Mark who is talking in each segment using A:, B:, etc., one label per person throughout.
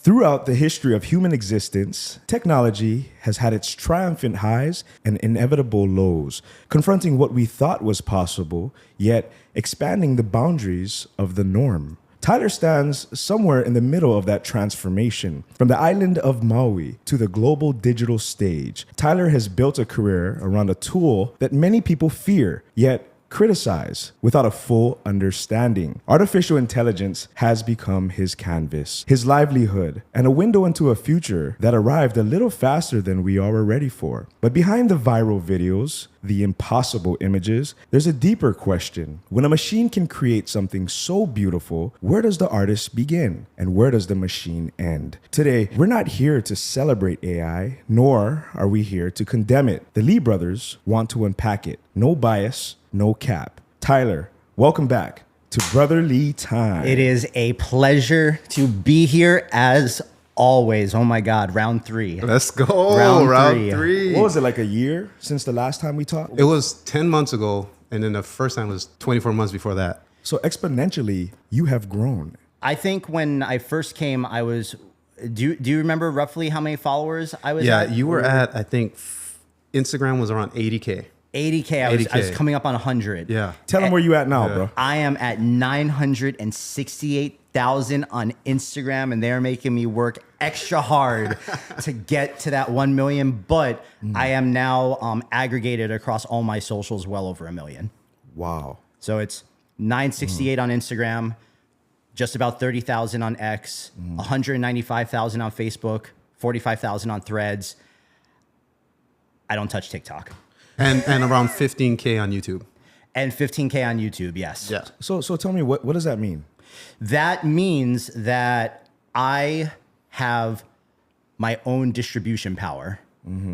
A: Throughout the history of human existence, technology has had its triumphant highs and inevitable lows, confronting what we thought was possible, yet expanding the boundaries of the norm. Tyler stands somewhere in the middle of that transformation. From the island of Maui to the global digital stage, Tyler has built a career around a tool that many people fear, yet criticize without a full understanding. Artificial intelligence has become his canvas, his livelihood, and a window into a future that arrived a little faster than we all were ready for. But behind the viral videos, the impossible images, there's a deeper question. When a machine can create something so beautiful, where does the artist begin? And where does the machine end? Today, we're not here to celebrate AI, nor are we here to condemn it. The Lee brothers want to unpack it. No bias, no cap. Tyler, welcome back to BrotherLee time.
B: It is a pleasure to be here as always. Oh my God, round 3.
C: Let's go. Round three.
A: What was it, like a year since the last time we talked?
C: It was 10 months ago, and then the first time was 24 months before that.
A: So exponentially, you have grown.
B: I think when I first came, I was, do you remember roughly how many followers I was at?
C: Yeah, you were at, I think, Instagram was around 80K.
B: 80K. I was coming up on 100.
C: Yeah.
A: Tell them where you at now, bro.
B: I am at 968,000 on Instagram, and they're making me work extra hard to get to that 1 million. But I am now aggregated across all my socials well over 1 million.
A: Wow.
B: So it's 968 on Instagram, just about 30,000 on X, 195,000 on Facebook, 45,000 on Threads. I don't touch TikTok.
C: And around 15K on YouTube.
B: And 15K on YouTube, yes.
C: Yeah.
A: So tell me, what does that mean?
B: That means that I have my own distribution power.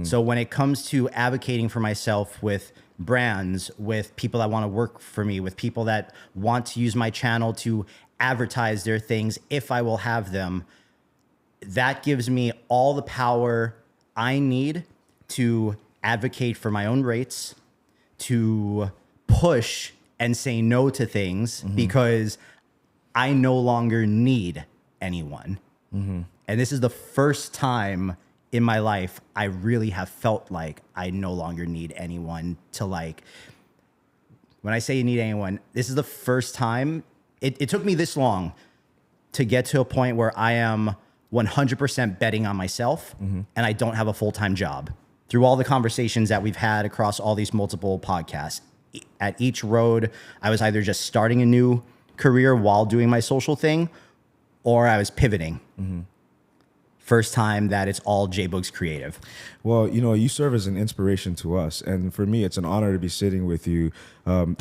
B: So when it comes to advocating for myself with brands, with people that want to work for me, with people that want to use my channel to advertise their things, if I will have them, that gives me all the power I need to advocate for my own rates, to push and say no to things because I no longer need anyone. And this is the first time in my life I really have felt like I no longer need anyone to, like, when I say you need anyone, this is the first time. It took me this long to get to a point where I am 100% betting on myself and I don't have a full-time job. Through all the conversations that we've had across all these multiple podcasts, at each road, I was either just starting a new career while doing my social thing, or I was pivoting. First time that it's all jboogxcreative.
A: Well, you know, you serve as an inspiration to us. And for me, it's an honor to be sitting with you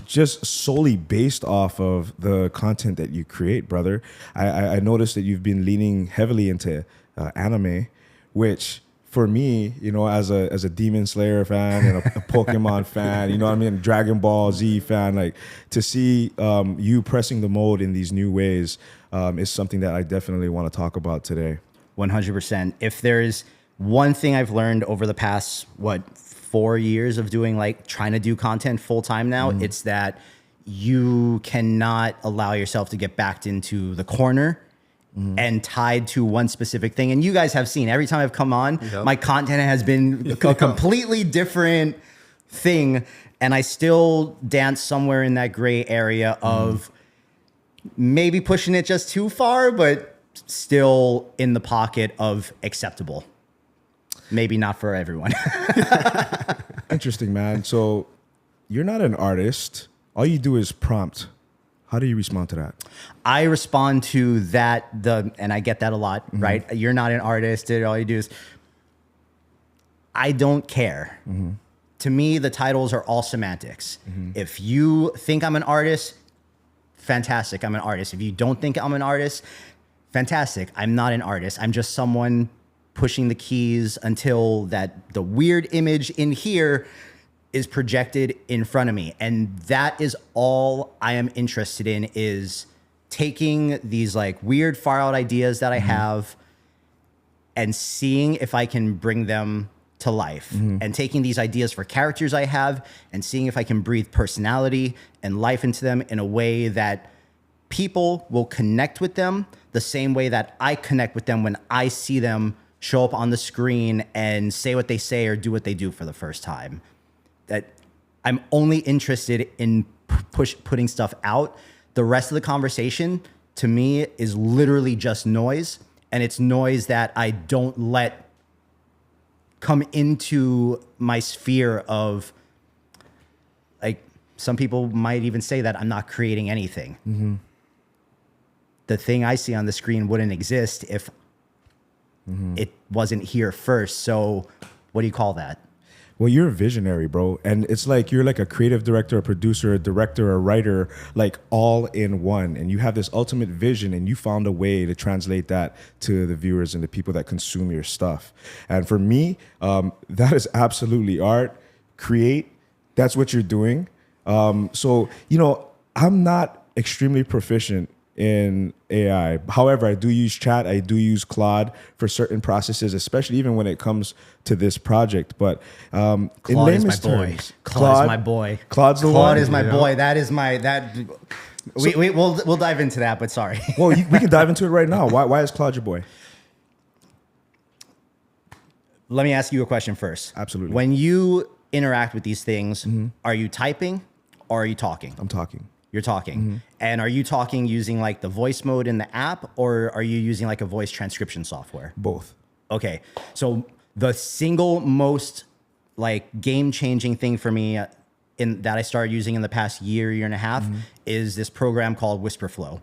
A: just solely based off of the content that you create, brother. I noticed that you've been leaning heavily into anime, which for me, you know, as a Demon Slayer fan and a Pokemon fan, you know what I mean, Dragon Ball Z fan, like to see you pressing the mold in these new ways is something that I definitely want to talk about today.
B: 100%. If there's one thing I've learned over the past, 4 years of doing, like, trying to do content full time now, it's that you cannot allow yourself to get backed into the corner and tied to one specific thing. And you guys have seen every time I've come on, my content has been a completely different thing. And I still dance somewhere in that gray area of maybe pushing it just too far, but still in the pocket of acceptable. Maybe not for everyone.
A: Interesting, man. So you're not an artist. All you do is prompt. How do you respond to that?
B: I respond to that, and I get that a lot, right? You're not an artist. All you do is, I don't care. To me, the titles are all semantics. If you think I'm an artist, fantastic, I'm an artist. If you don't think I'm an artist, fantastic, I'm not an artist. I'm just someone pushing the keys until the weird image in here is projected in front of me. And that is all I am interested in, is taking these, like, weird far out ideas that I have and seeing if I can bring them to life, and taking these ideas for characters I have and seeing if I can breathe personality and life into them in a way that people will connect with them the same way that I connect with them when I see them show up on the screen and say what they say or do what they do for the first time. That I'm only interested in putting stuff out. The rest of the conversation to me is literally just noise, and it's noise that I don't let come into my sphere of, like, some people might even say that I'm not creating anything. Mm-hmm. The thing I see on the screen wouldn't exist if it wasn't here first. So what do you call that?
A: Well, you're a visionary, bro. And it's like you're like a creative director, a producer, a director, a writer, like all in one. And you have this ultimate vision, and you found a way to translate that to the viewers and the people that consume your stuff. And for me, that is absolutely art. Create, that's what you're doing. So, I'm not extremely proficient in AI. However, I do use chat. I do use Claude for certain processes, especially even when it comes to this project. But in
B: Claude is my
A: layman's
B: boy.
A: terms,
B: Claude is my boy.
A: Claude's the one.
B: Claude is my boy. That is my we'll dive into that. But sorry.
A: Well, we can dive into it right now. Why is Claude your boy?
B: Let me ask you a question first.
A: Absolutely.
B: When you interact with these things, are you typing or are you talking?
A: I'm talking.
B: You're talking. And are you talking using like the voice mode in the app, or are you using like a voice transcription software?
A: Both.
B: Okay. So the single most like game-changing thing for me that I started using in the past year and a half is this program called Whisperflow.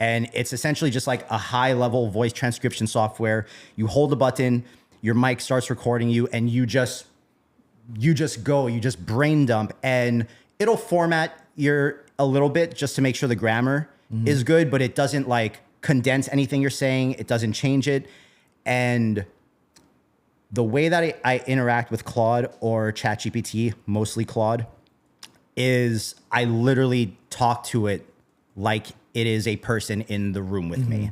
B: And it's essentially just like a high-level voice transcription software. You hold a button, your mic starts recording you, and you just brain dump, and it'll format a little bit just to make sure the grammar is good, but it doesn't like condense anything you're saying. It doesn't change it. And the way that I interact with Claude or ChatGPT, mostly Claude, is I literally talk to it like it is a person in the room with me.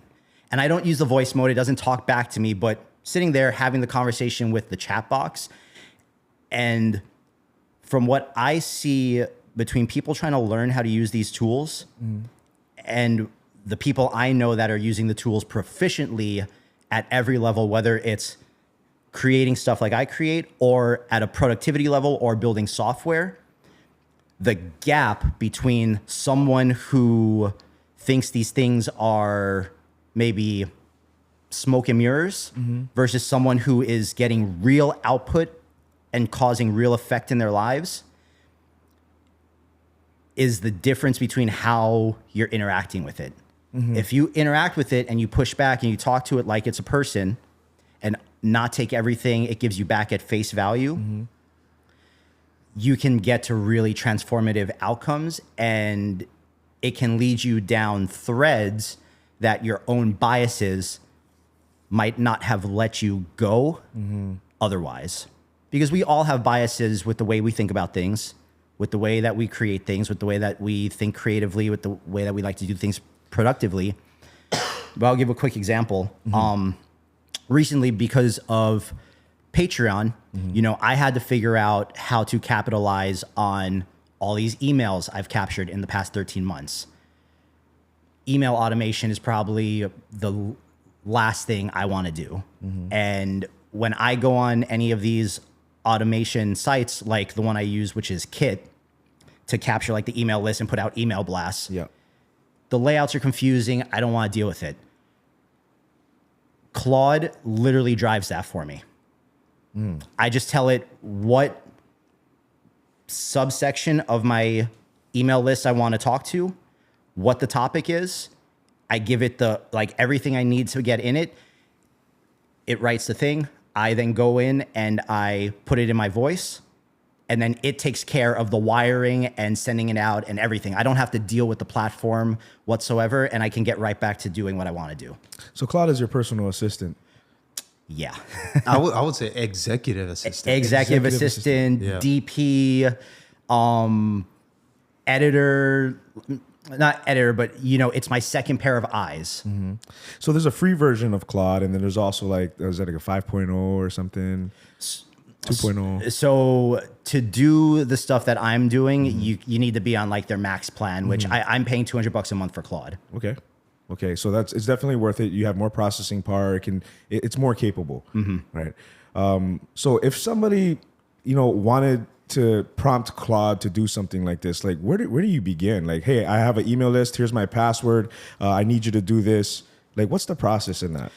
B: And I don't use the voice mode. It doesn't talk back to me, but sitting there having the conversation with the chat box. And from what I see between people trying to learn how to use these tools and the people I know that are using the tools proficiently at every level, whether it's creating stuff like I create or at a productivity level or building software, the gap between someone who thinks these things are maybe smoke and mirrors versus someone who is getting real output and causing real effect in their lives is the difference between how you're interacting with it. If you interact with it and you push back and you talk to it like it's a person and not take everything it gives you back at face value, you can get to really transformative outcomes, and it can lead you down threads that your own biases might not have let you go otherwise. Because we all have biases with the way we think about things, with the way that we create things, with the way that we think creatively, with the way that we like to do things productively. But I'll give a quick example. Recently, because of Patreon, I had to figure out how to capitalize on all these emails I've captured in the past 13 months. Email automation is probably the last thing I want to do. And when I go on any of these automation sites, like the one I use, which is Kit, to capture like the email list and put out email blasts, the layouts are confusing. I don't want to deal with it. Claude literally drives that for me. I just tell it what subsection of my email list I want to talk to, what the topic is. I give it the everything I need to get in it. It writes the thing. I then go in and I put it in my voice, and then it takes care of the wiring and sending it out and everything. I don't have to deal with the platform whatsoever, and I can get right back to doing what I want to do.
A: So Claude is your personal assistant.
B: Yeah.
C: I would say executive assistant.
B: Executive assistant,
C: Yeah.
B: DP, editor, not editor, but it's my second pair of eyes.
A: So there's a free version of Claude, and then there's also is that like a 5.0 or something? 2.0.
B: So to do the stuff that I'm doing, you need to be on like their max plan, which I'm paying $200 a month for Claude.
A: Okay. So it's definitely worth it. You have more processing power. It's more capable, right? So if somebody, wanted to prompt Claude to do something like this, like where do you begin? Like, hey, I have an email list. Here's my password. I need you to do this. Like, what's the process in that?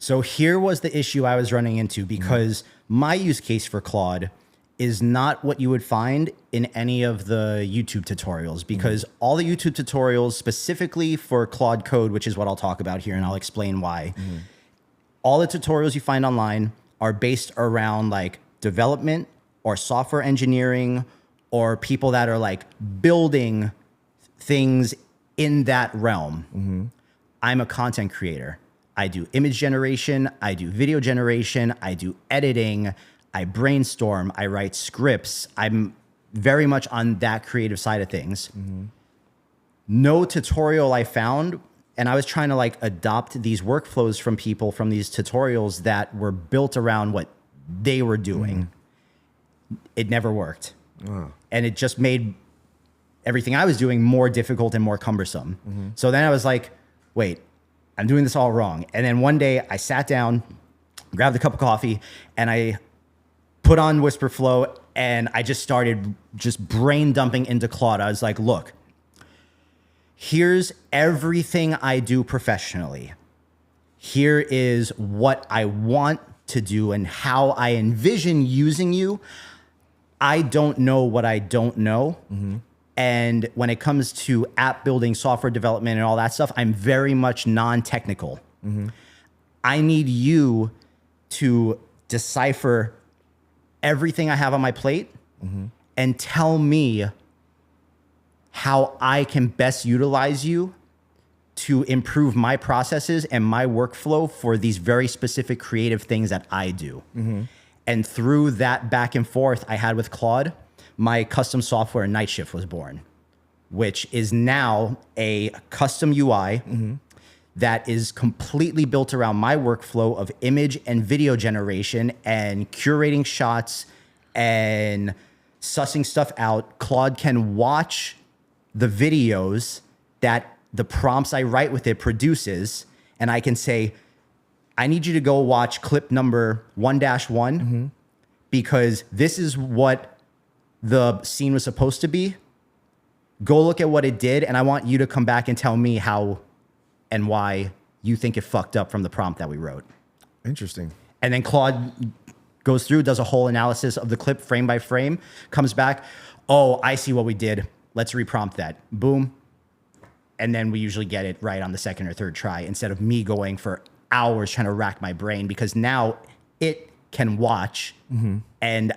B: So here was the issue I was running into, because my use case for Claude is not what you would find in any of the YouTube tutorials, because all the YouTube tutorials specifically for Claude Code, which is what I'll talk about here, and I'll explain why. All the tutorials you find online are based around like development or software engineering, or people that are like building things in that realm. I'm a content creator. I do image generation, I do video generation, I do editing, I brainstorm, I write scripts. I'm very much on that creative side of things. No tutorial I found, and I was trying to like adopt these workflows from people from these tutorials that were built around what they were doing. It never worked. And it just made everything I was doing more difficult and more cumbersome. So then I was like, wait, I'm doing this all wrong. And then one day I sat down, grabbed a cup of coffee, and I put on Whisperflow, and I just started just brain dumping into Claude. I was like, look, here's everything I do professionally. Here is what I want to do and how I envision using you. I don't know what I don't know. And when it comes to app building, software development, and all that stuff, I'm very much non-technical. I need you to decipher everything I have on my plate and tell me how I can best utilize you to improve my processes and my workflow for these very specific creative things that I do. And through that back and forth I had with Claude, my custom software Night Shift was born, which is now a custom UI that is completely built around my workflow of image and video generation and curating shots and sussing stuff out. Claude can watch the videos that the prompts I write with it produces, and I can say, I need you to go watch clip number 1-1 because this is what the scene was supposed to be. Go look at what it did, and I want you to come back and tell me how and why you think it fucked up from the prompt that we wrote.
A: Interesting.
B: And then Claude goes through, does a whole analysis of the clip frame by frame, comes back, oh, I see what we did. Let's reprompt that. Boom. And then we usually get it right on the second or third try instead of me going for hours trying to rack my brain, because now it can watch and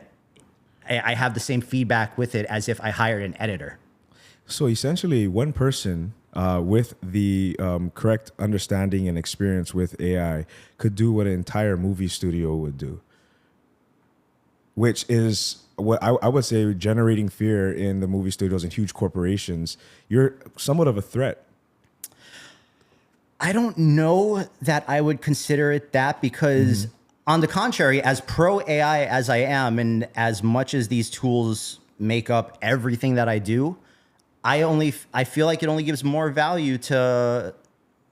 B: I have the same feedback with it as if I hired an editor.
A: So essentially, one person with the correct understanding and experience with AI could do what an entire movie studio would do, which is what I would say generating fear in the movie studios and huge corporations. You're somewhat of a threat.
B: I don't know that I would consider it that, because on the contrary, as pro AI as I am, and as much as these tools make up everything that I do, I feel like it only gives more value to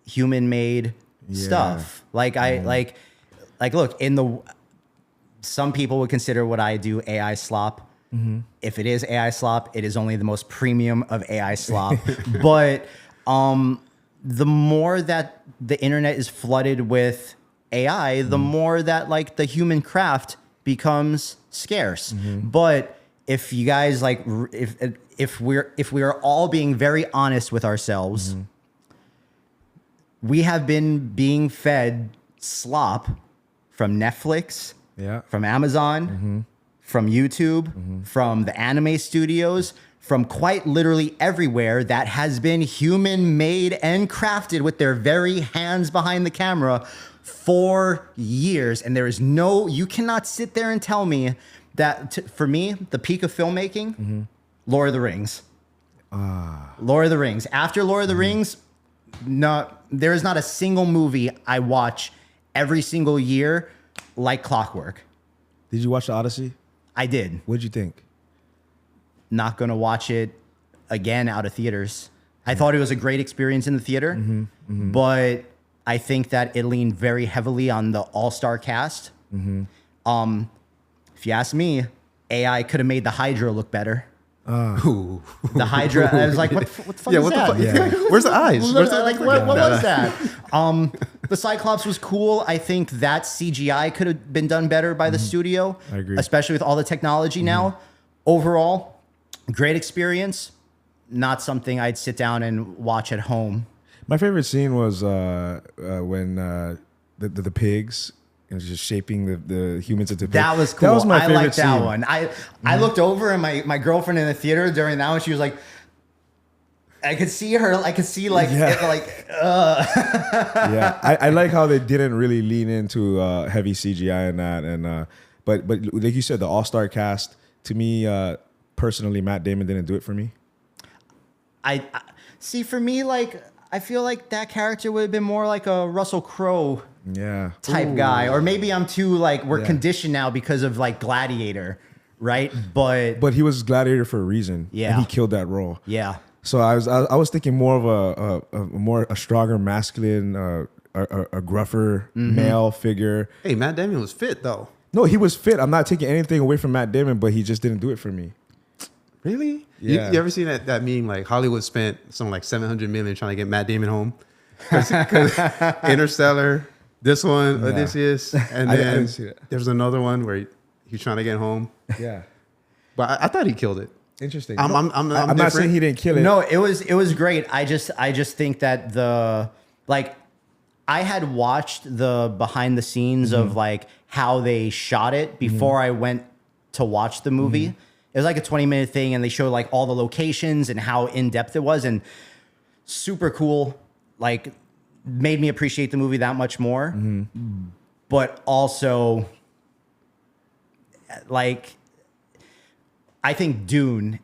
B: human-made stuff. Like look, some people would consider what I do AI slop. If it is AI slop, it is only the most premium of AI slop. But the more that the internet is flooded with AI, the more that like the human craft becomes scarce. But if you guys like, if we are all being very honest with ourselves, we have been being fed slop from Netflix,
A: Yeah.
B: from Amazon, from YouTube, from the anime studios, from quite literally everywhere that has been human made and crafted with their very hands behind the camera for years. And there is you cannot sit there and tell me that for me, the peak of filmmaking, Lord of the Rings. Lord of the Rings. After Lord of the Rings, there is not a single movie I watch every single year like clockwork.
A: Did you watch the Odyssey?
B: I did.
A: What'd you think?
B: Not going to watch it again out of theaters. I thought it was a great experience in the theater, but I think that it leaned very heavily on the all-star cast. If you ask me, AI could have made the Hydra look better. The Hydra, I was like, what the fuck is that?
C: Where's the eyes? Where's the,
B: what was that? The Cyclops was cool. I think that CGI could have been done better by the studio.
A: I agree.
B: Especially with all the technology now. Overall, great experience. Not something I'd sit down and watch at home.
A: My favorite scene was when the pigs and just shaping the humans into pigs.
B: That was cool.
A: That was my favorite
B: liked that
A: scene.
B: one. I looked over and my girlfriend in the theater during that one, she was like, I could see her. I could see like,
A: Yeah, I like how they didn't really lean into heavy CGI and that, and but like you said, the all-star cast. To me, personally, Matt Damon didn't do it for me.
B: I see. For me, like I feel like that character would have been more like a Russell Crowe type guy, or maybe I'm too like we're conditioned now because of like Gladiator, right? But
A: he was Gladiator for a reason.
B: Yeah,
A: and he killed that role.
B: Yeah.
A: So I was thinking more of a stronger masculine, a gruffer male figure.
C: Hey, Matt Damon was fit though.
A: No, he was fit. I'm not taking anything away from Matt Damon, but he just didn't do it for me.
C: Really?
A: Yeah.
C: You ever seen that meme? Like Hollywood spent something like $700 million trying to get Matt Damon home. Because Interstellar, this one, Odysseus, and
A: I
C: then
A: didn't see that.
C: there's another one where he's trying to get home.
A: Yeah,
C: But I thought he killed it.
A: interesting.
C: I'm
A: not saying he didn't kill it.
B: No, it was great. I just think that I had watched the behind the scenes of like how they shot it before I went to watch the movie. It was like a 20-minute thing, and they showed like all the locations and how in depth it was, and super cool. Like made me appreciate the movie that much more. But also, like, I think Dune.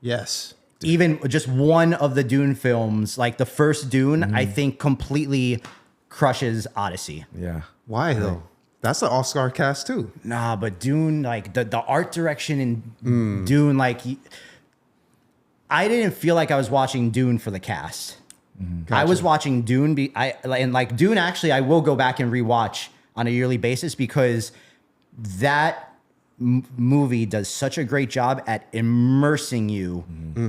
C: Yes.
B: Even just one of the Dune films, like the first Dune, I think completely crushes Odyssey.
A: Yeah.
C: Why though? That's an all-star cast too.
B: Nah, but Dune, like the art direction in Dune, like I didn't feel like I was watching Dune for the cast. I was watching Dune. Like Dune, actually, I will go back and rewatch on a yearly basis because that movie does such a great job at immersing you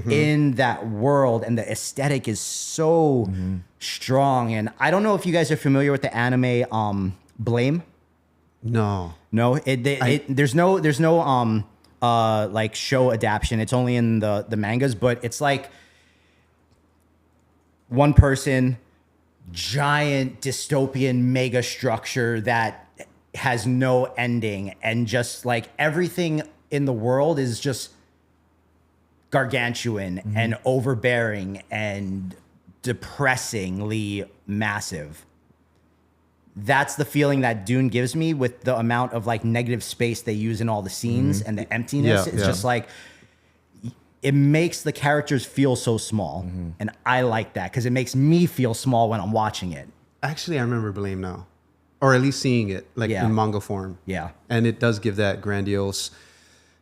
B: in that world, and the aesthetic is so strong. And I don't know if you guys are familiar with the anime Blame.
C: No.
B: No, there's no like show adaptation. It's only in the mangas, but it's like one person, giant dystopian mega structure that has no ending, and just like everything in the world is just gargantuan and overbearing and depressingly massive. That's the feeling that Dune gives me with the amount of like negative space they use in all the scenes and the emptiness. It's just like, it makes the characters feel so small. And I like that because it makes me feel small when I'm watching it.
C: Actually, I remember Blame now. Or at least seeing it like in manga form.
B: Yeah.
C: And it does give that grandiose.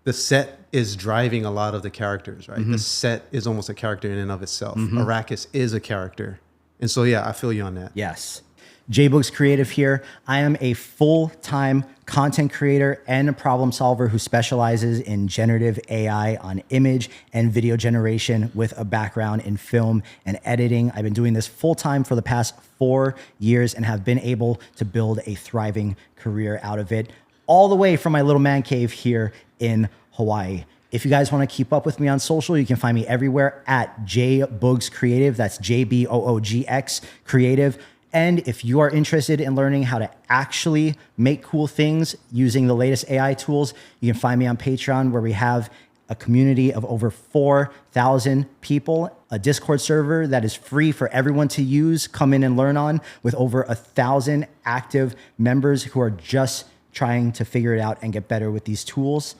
C: The set is driving a lot of the characters, right? The set is almost a character in and of itself. Arrakis is a character. And so, yeah, I feel you on that.
B: Yes. jboogxcreative here. I am a full-time content creator and a problem solver who specializes in generative AI on image and video generation with a background in film and editing. I've been doing this full-time for the past 4 years and have been able to build a thriving career out of it, all the way from my little man cave here in Hawaii. If you guys want to keep up with me on social, you can find me everywhere at jboogxcreative. That's JBOOGX Creative. And if you are interested in learning how to actually make cool things using the latest AI tools, you can find me on Patreon, where we have a community of over 4,000 people, a Discord server that is free for everyone to use, come in and learn on, with over 1,000 active members who are just trying to figure it out and get better with these tools.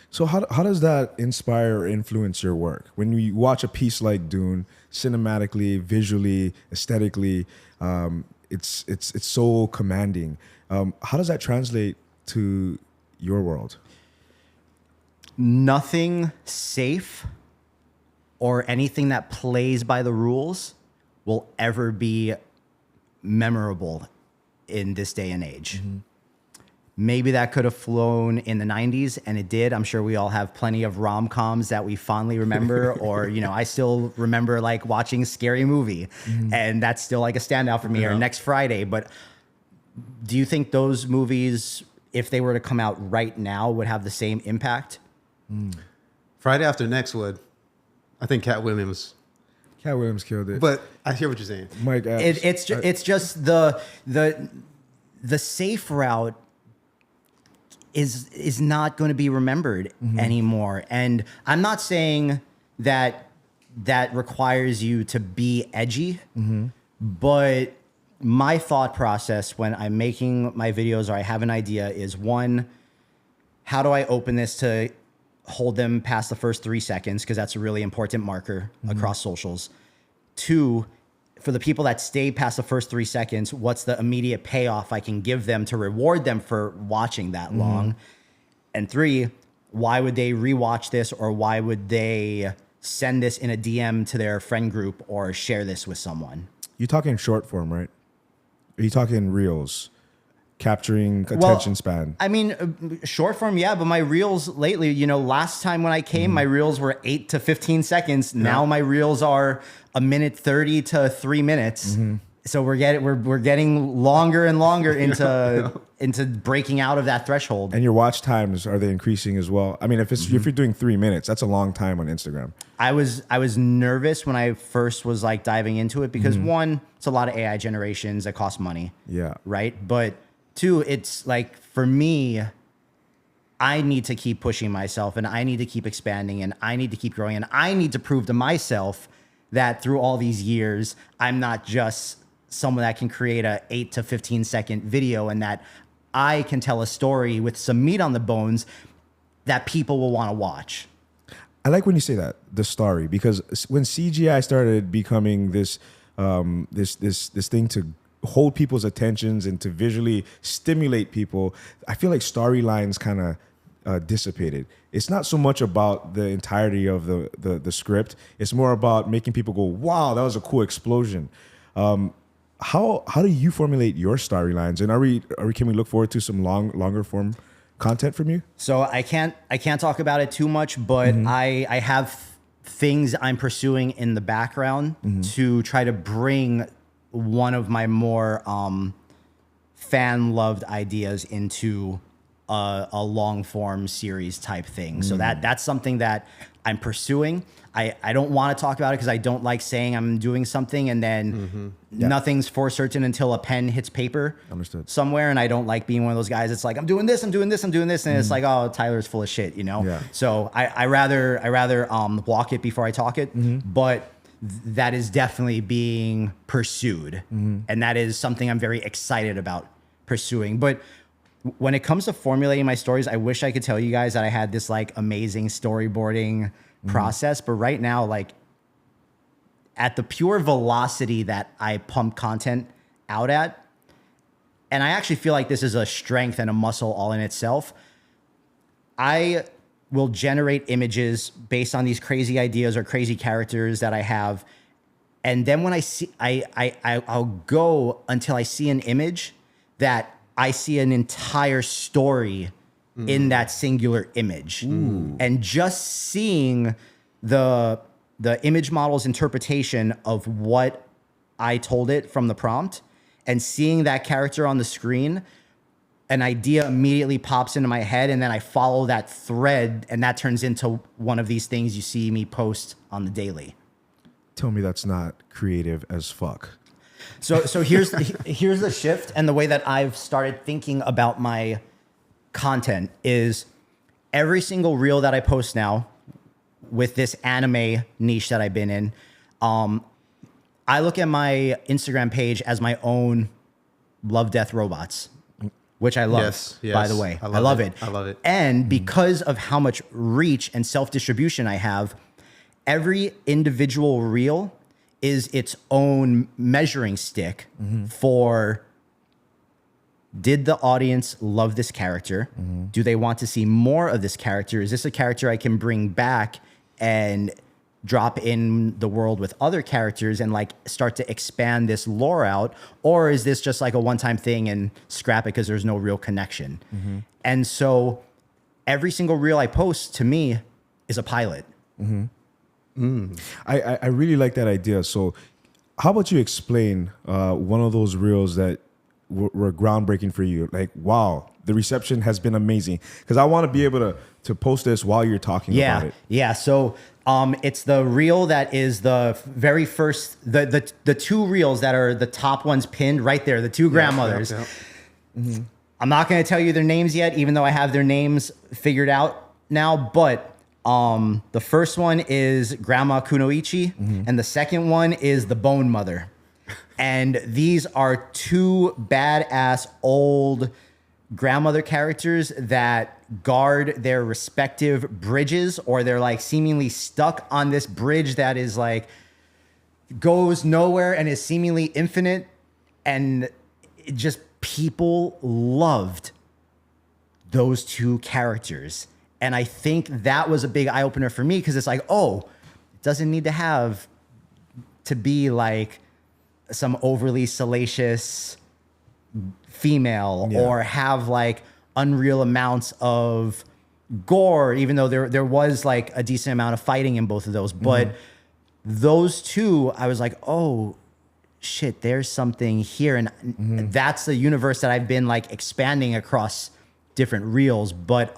A: So how does that inspire or influence your work? When you watch a piece like Dune, cinematically, visually, aesthetically, it's so commanding. How does that translate to your world?
B: Nothing safe or anything that plays by the rules will ever be memorable in this day and age. Mm-hmm. Maybe that could have flown in the 90s, and it did. I'm sure we all have plenty of rom-coms that we fondly remember, or, you know, I still remember like watching Scary Movie, and that's still like a standout for me, or Next Friday. But do you think those movies, if they were to come out right now, would have the same impact?
C: Friday After Next would. I think Cat Williams
A: killed it.
C: But I hear what you're saying.
A: Mike Epps.
B: It's just the safe route is not going to be remembered anymore. And I'm not saying that requires you to be edgy, but my thought process when I'm making my videos or I have an idea is, one, how do I open this to hold them past the first 3 seconds? Because that's a really important marker across socials. 2, for the people that stay past the first 3 seconds, what's the immediate payoff I can give them to reward them for watching that long? And 3, why would they rewatch this, or why would they send this in a DM to their friend group or share this with someone?
A: You're talking short form, right? Are you talking reels? Capturing attention span.
B: I mean, short form, yeah, but my reels lately, you know, last time when I came, my reels were 8 to 15 seconds. Now my reels are 1:30 to 3 minutes. So we're getting longer and longer into breaking out of that threshold.
A: And your watch times, are they increasing as well? I mean, if you're doing 3 minutes, that's a long time on Instagram.
B: I was nervous when I first was like diving into it because one, it's a lot of AI generations that cost money.
A: Yeah.
B: Right. But 2, it's like, for me, I need to keep pushing myself, and I need to keep expanding, and I need to keep growing, and I need to prove to myself that through all these years, I'm not just someone that can create a 8 to 15 second video, and that I can tell a story with some meat on the bones that people will want to watch.
A: I like when you say that, the story, because when CGI started becoming this thing to hold people's attentions and to visually stimulate people, I feel like storylines kind of dissipated. It's not so much about the entirety of the script. It's more about making people go, wow, that was a cool explosion. How do you formulate your storylines? And can we look forward to some longer form content from you?
B: So I can't talk about it too much, but I have things I'm pursuing in the background to try to bring one of my more fan loved ideas into a long form series type thing. So that's something that I'm pursuing. I don't want to talk about it because I don't like saying I'm doing something and then nothing's for certain until a pen hits paper somewhere. And I don't like being one of those guys. It's like, I'm doing this. And it's like, oh, Tyler's full of shit, you know?
A: Yeah.
B: So I rather walk it before I talk it. But that is definitely being pursued. And that is something I'm very excited about pursuing. But when it comes to formulating my stories, I wish I could tell you guys that I had this like amazing storyboarding process. But right now, like at the pure velocity that I pump content out at, and I actually feel like this is a strength and a muscle all in itself, I will generate images based on these crazy ideas or crazy characters that I have. And then when I see, I'll go until I see an image that I see an entire story in that singular image. And just seeing the image model's interpretation of what I told it from the prompt and seeing that character on the screen, an idea immediately pops into my head, and then I follow that thread, and that turns into one of these things you see me post on the daily.
A: Tell me that's not creative as fuck.
B: So here's the shift, and the way that I've started thinking about my content is every single reel that I post now with this anime niche that I've been in, I look at my Instagram page as my own love, death, robots, which I love,
C: Yes,
B: by the way.
C: I
B: I love it.
C: I love it.
B: And because of how much reach and self-distribution I have, every individual reel is its own measuring stick for, did the audience love this character? Do they want to see more of this character? Is this a character I can bring back and drop in the world with other characters and like start to expand this lore out? Or is this just like a one-time thing and scrap it because there's no real connection? And so every single reel I post to me is a pilot.
A: I really like that idea. So how about you explain one of those reels that were groundbreaking for you? Like, wow, the reception has been amazing. Because I want to be able to post this while you're talking about it.
B: Yeah. So it's the reel that is the very first, the two reels that are the top ones pinned right there, the two grandmothers. I'm not going to tell you their names yet, even though I have their names figured out now. But the first one is Grandma Kunoichi, and the second one is the Bone Mother. And these are two badass old grandmother characters that guard their respective bridges, or they're like seemingly stuck on this bridge that is like goes nowhere and is seemingly infinite. And it just, people loved those two characters. And I think that was a big eye opener for me, because it's like, oh, it doesn't need to be like some overly salacious female or have like unreal amounts of gore, even though there was like a decent amount of fighting in both of those. But those two, I was like, oh shit, there's something here. And that's the universe that I've been like expanding across different reels. But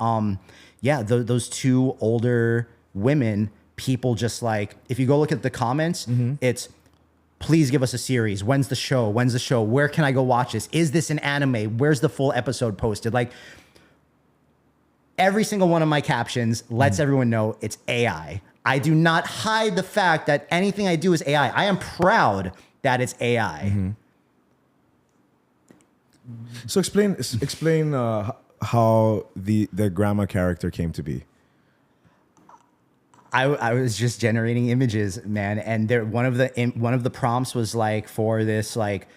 B: yeah, those two older women, people just like, if you go look at the comments, it's, please give us a series. When's the show? When's the show? Where can I go watch this? Is this an anime? Where's the full episode posted? Like, every single one of my captions lets everyone know it's AI. I do not hide the fact that anything I do is AI. I am proud that it's AI.
A: So explain how the grandma character came to be.
B: I was just generating images, man, and one of the prompts was like for this like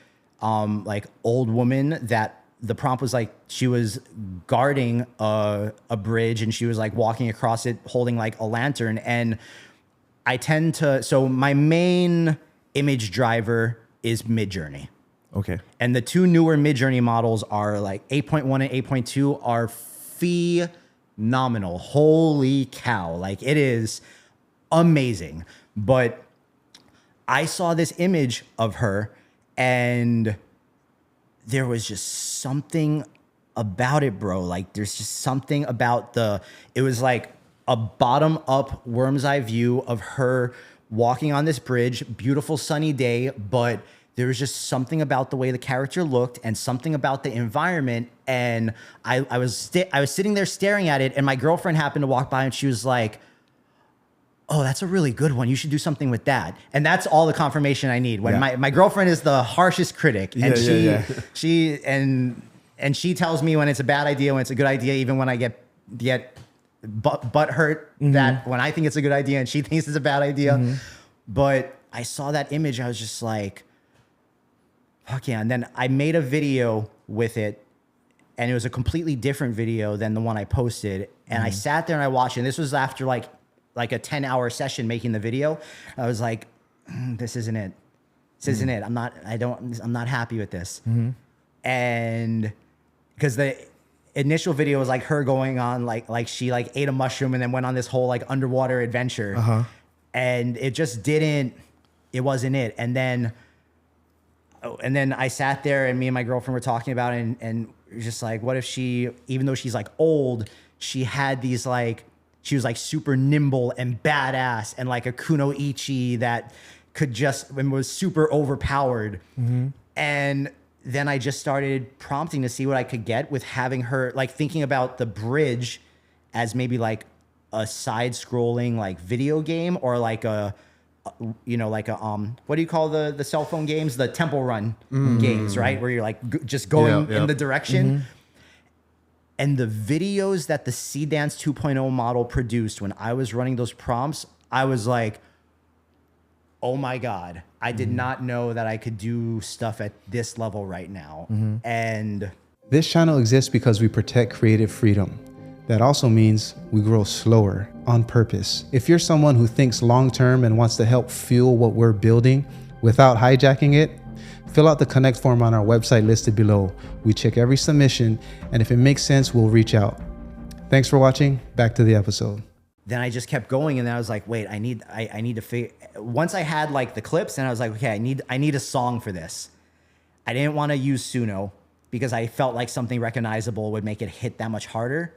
B: old woman that the prompt was like she was guarding a bridge and she was like walking across it holding like a lantern. And so my main image driver is Midjourney.
A: Okay.
B: And the two newer Midjourney models are like 8.1 and 8.2 are phenomenal. Holy cow. Like, it is amazing. But I saw this image of her and there was just something about it, bro. Like, there's just something about it was like a bottom up worm's eye view of her walking on this bridge, beautiful sunny day, but there was just something about the way the character looked and something about the environment. And I was sitting there staring at it, and my girlfriend happened to walk by and she was like, oh, that's a really good one. You should do something with that. And that's all the confirmation I need. When my girlfriend is the harshest critic, and she tells me when it's a bad idea, when it's a good idea, even when I get butt hurt that when I think it's a good idea and she thinks it's a bad idea. But I saw that image, I was just like, fuck yeah. And then I made a video with it, and it was a completely different video than the one I posted. And I sat there and I watched it. And this was after like a 10-hour session making the video. I was like, this isn't it. This isn't it. I'm not happy with this. And because the initial video was like her going on like she like ate a mushroom and then went on this whole like underwater adventure. And it just it wasn't it. And then I sat there and me and my girlfriend were talking about it, and just like, what if she, even though she's like old, she had these like, she was like super nimble and badass and like a kunoichi that and was super overpowered. And then I just started prompting to see what I could get with having her, like thinking about the bridge as maybe like a side scrolling like video game, or like a what do you call the cell phone games? The Temple Run games, right? Where you're like just going in the direction. And the videos that the Sea Dance 2.0 model produced when I was running those prompts, I was like, oh my God, I did not know that I could do stuff at this level right now. And
C: This channel exists because we protect creative freedom. That also means we grow slower on purpose. If you're someone who thinks long-term and wants to help fuel what we're building without hijacking it, fill out the connect form on our website listed below. We check every submission, and if it makes sense, we'll reach out. Thanks for watching. Back to the episode.
B: then I just kept going, and then I was like, wait, I need to figure. Once I had like the clips, and I was like, okay, I need a song for this. I didn't want to use Suno because I felt like something recognizable would make it hit that much harder.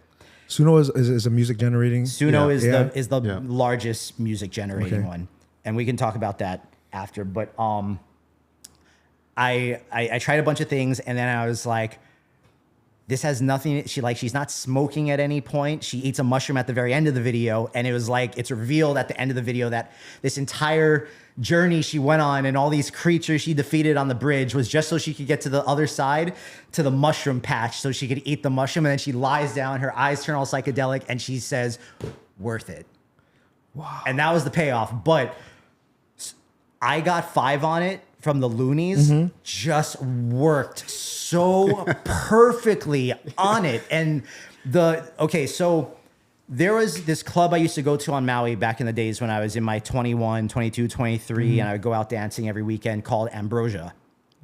A: Suno is a music generating.
B: Suno is the largest music generating one, and we can talk about that after. But I tried a bunch of things, and then I was like, this has nothing. She's not smoking at any point. She eats a mushroom at the very end of the video, and it was like it's revealed at the end of the video that this entire journey she went on and all these creatures she defeated on the bridge was just so she could get to the other side, to the mushroom patch, so she could eat the mushroom. And then she lies down, her eyes turn all psychedelic, and she says, "Worth it." Wow! And that was the payoff. But I got 5 on it from the loonies. Just worked so perfectly on it. And so there was this club I used to go to on Maui back in the days when I was in my 21, 22, 23, and I would go out dancing every weekend, called Ambrosia.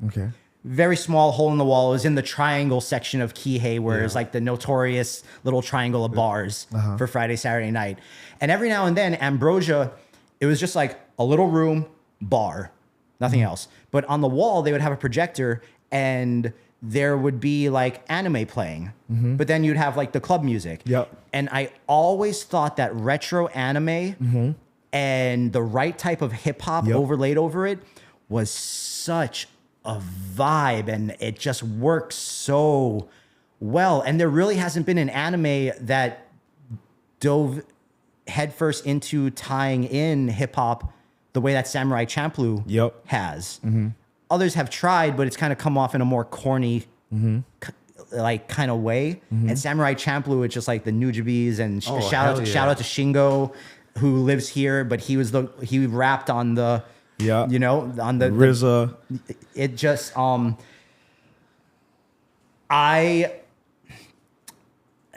A: Okay.
B: Very small hole in the wall. It was in the triangle section of Kihei, where it's like the notorious little triangle of bars for Friday, Saturday night. And every now and then, Ambrosia, it was just like a little room, bar, nothing else. But on the wall, they would have a projector, and there would be like anime playing, but then you'd have like the club music.
A: Yep.
B: And I always thought that retro anime and the right type of hip hop overlaid over it was such a vibe, and it just works so well. And there really hasn't been an anime that dove headfirst into tying in hip hop the way that Samurai Champloo has. Others have tried, but it's kind of come off in a more corny, like kind of way. And Samurai Champloo, it's just like the Nujabes, and shout out to Shingo, who lives here, but he rapped on the, on the
A: RZA.
B: It just,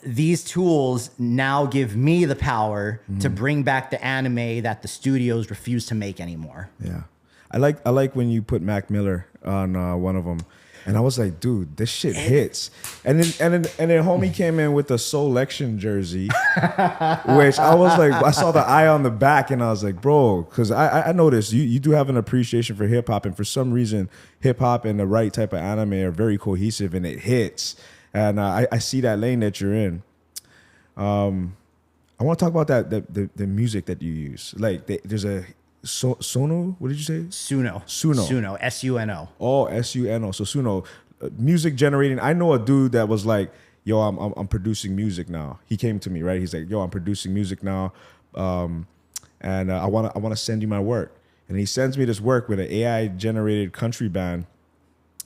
B: these tools now give me the power to bring back the anime that the studios refuse to make anymore.
A: Yeah. I like when you put Mac Miller on one of them, and I was like, dude, this shit hits. And then homie came in with a Solection jersey, which I was like, I saw the eye on the back, and I was like, bro, because I noticed you do have an appreciation for hip hop, and for some reason, hip hop and the right type of anime are very cohesive, and it hits. And I see that lane that you're in. I want to talk about the music that you use. Like there's a Sono, what did you say? Suno.
B: S-U-N-O.
A: Oh, S-U-N-O. So Suno, music generating. I know a dude that was like, yo, I'm producing music now. He came to me, right? He's like, yo, I'm producing music now, and I wanna send you my work. And he sends me this work with an AI generated country band,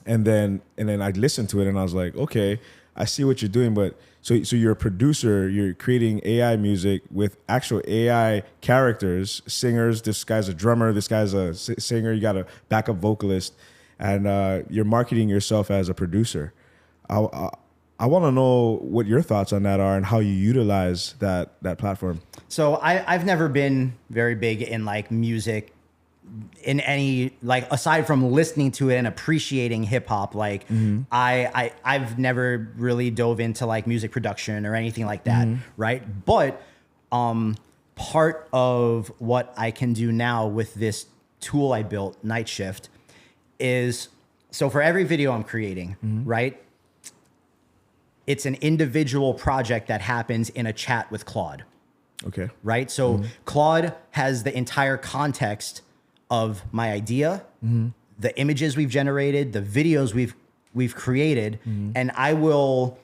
A: and then I listened to it, and I was like, okay, I see what you're doing, but so you're a producer, you're creating AI music with actual AI characters, singers. This guy's a drummer, this guy's a singer, you got a backup vocalist, and you're marketing yourself as a producer. I want to know what your thoughts on that are and how you utilize that platform.
B: So I've never been very big in like music in any, like, aside from listening to it and appreciating hip hop, like I've never really dove into like music production or anything like that, right? But part of what I can do now with this tool I built, Night Shift, is, so for every video I'm creating, right, it's an individual project that happens in a chat with Claude.
A: Okay.
B: Right? So Claude has the entire context of my idea, the images we've generated, the videos we've created, and I will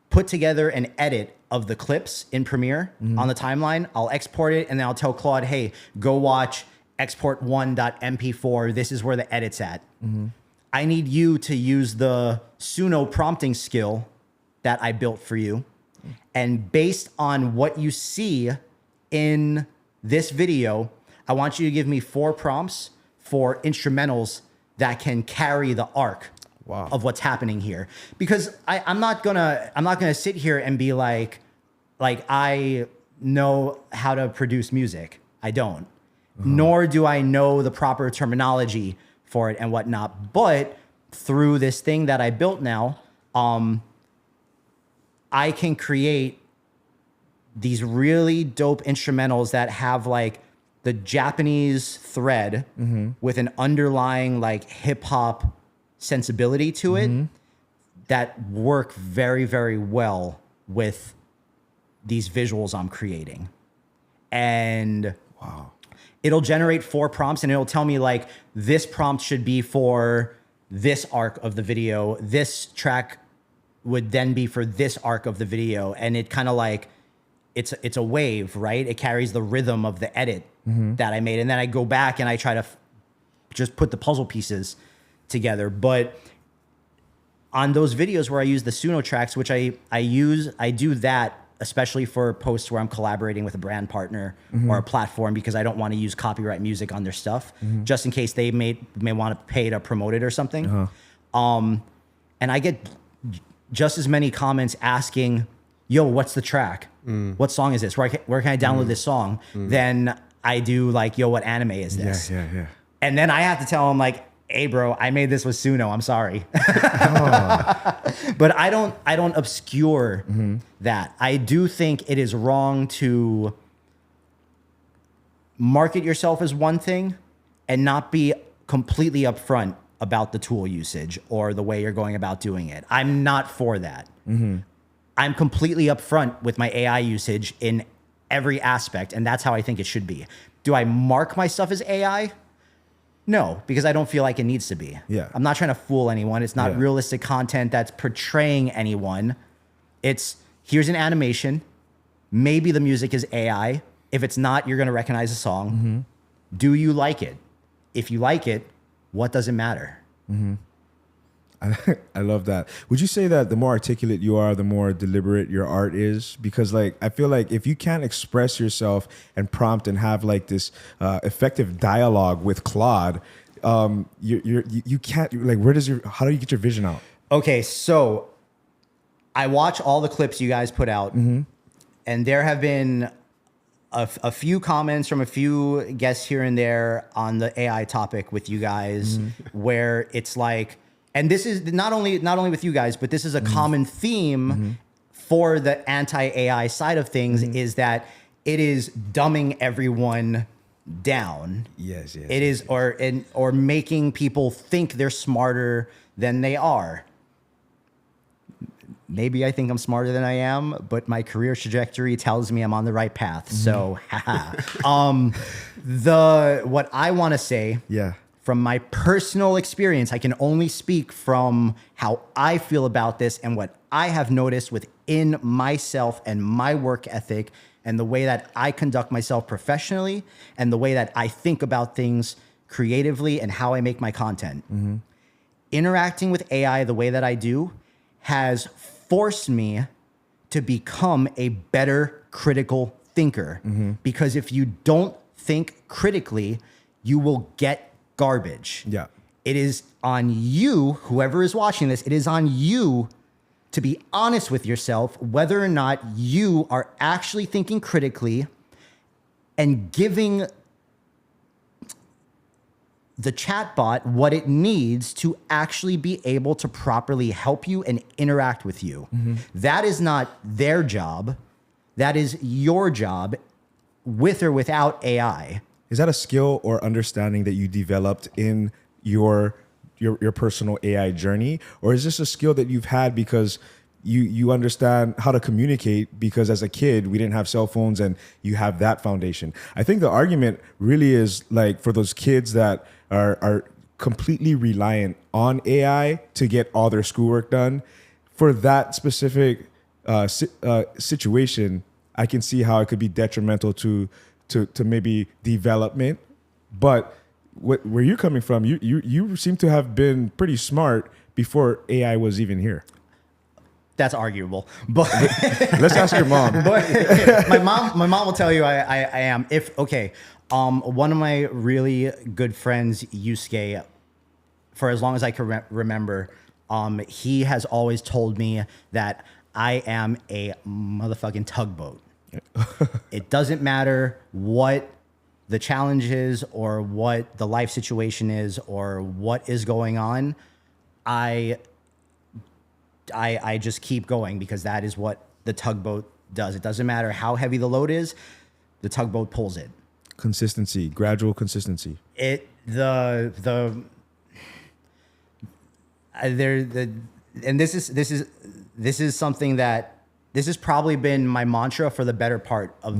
B: put together an edit of the clips in Premiere on the timeline. I'll export it, and then I'll tell Claude, hey, go watch export1.mp4. This is where the edit's at. I need you to use the Suno prompting skill that I built for you. And based on what you see in this video, I want you to give me 4 prompts for instrumentals that can carry the arc of what's happening here. Because I'm not gonna sit here and be like I know how to produce music. I don't. Nor do I know the proper terminology for it and whatnot. But through this thing that I built now, I can create these really dope instrumentals that have like the Japanese thread with an underlying like hip hop sensibility to it that work very, very well with these visuals I'm creating. And it'll generate 4 prompts, and it'll tell me like this prompt should be for this arc of the video. This track would then be for this arc of the video. And it kind of like, it's a wave, right? It carries the rhythm of the edit that I made. And then I go back and I try to just put the puzzle pieces together. But on those videos where I use the Suno tracks, which I do that especially for posts where I'm collaborating with a brand partner or a platform, because I don't want to use copyright music on their stuff, just in case they may want to pay to promote it or something. And I get just as many comments asking, yo, what's the track? What song is this? Where can I download this song? Then I do like, yo, what anime is this?
A: Yeah.
B: And then I have to tell them like, hey bro, I made this with Suno, I'm sorry. But I don't obscure that. I do think it is wrong to market yourself as one thing and not be completely upfront about the tool usage or the way you're going about doing it. I'm not for that. I'm completely upfront with my AI usage in every aspect, and that's how I think it should be. Do I mark my stuff as AI? No, because I don't feel like it needs to be. I'm not trying to fool anyone. It's not realistic content that's portraying anyone. It's, here's an animation. Maybe the music is AI. If it's not, you're going to recognize the song. Do you like it? If you like it, what does it matter?
A: I love that. Would you say that the more articulate you are, the more deliberate your art is? Because like, I feel like if you can't express yourself and prompt and have like this effective dialogue with Claude, you can't, like, how do you get your vision out?
B: Okay, so I watch all the clips you guys put out, and there have been a few comments from a few guests here and there on the AI topic with you guys, where it's like, and this is not only with you guys, but this is a common theme for the anti-AI side of things, is that it is dumbing everyone down.
A: Yes.
B: It is, or making people think they're smarter than they are. Maybe I think I'm smarter than I am, but my career trajectory tells me I'm on the right path. So, what I want to say, from my personal experience, I can only speak from how I feel about this and what I have noticed within myself and my work ethic and the way that I conduct myself professionally and the way that I think about things creatively and how I make my content. Interacting with AI the way that I do has forced me to become a better critical thinker. Because if you don't think critically, you will get garbage. It is on you, whoever is watching this, it is on you to be honest with yourself whether or not you are actually thinking critically and giving the chatbot what it needs to actually be able to properly help you and interact with you. That is not their job. That is your job, with or without AI.
A: Is that a skill or understanding that you developed in your personal AI journey? Or is this a skill that you've had because you understand how to communicate because as a kid we didn't have cell phones, and you have that foundation. I think the argument really is like for those kids that are completely reliant on AI to get all their schoolwork done. For that specific situation, I can see how it could be detrimental to maybe development. But where you're coming from, you seem to have been pretty smart before AI was even here.
B: That's arguable, but
A: Let's ask your mom.
B: but my mom will tell you I am. One of my really good friends, Yusuke, for as long as I can remember, he has always told me that I am a motherfucking tugboat. It doesn't matter what the challenge is or what the life situation is or what is going on. I just keep going because that is what the tugboat does. It doesn't matter how heavy the load is, the tugboat pulls it.
A: Consistency, gradual consistency.
B: This is something that this has probably been my mantra for the better part of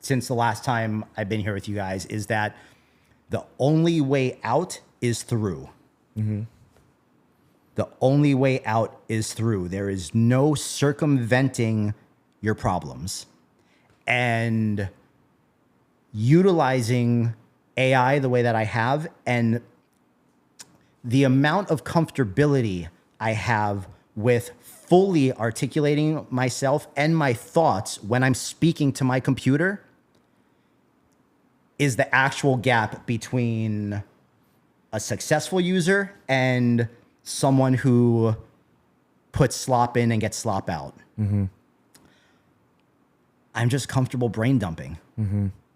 B: since the last time I've been here with you guys, is that the only way out is through. The only way out is through. There is no circumventing your problems. And utilizing AI the way that I have, and the amount of comfortability I have with fully articulating myself and my thoughts when I'm speaking to my computer is the actual gap between a successful user and someone who puts slop in and gets slop out. I'm just comfortable brain dumping.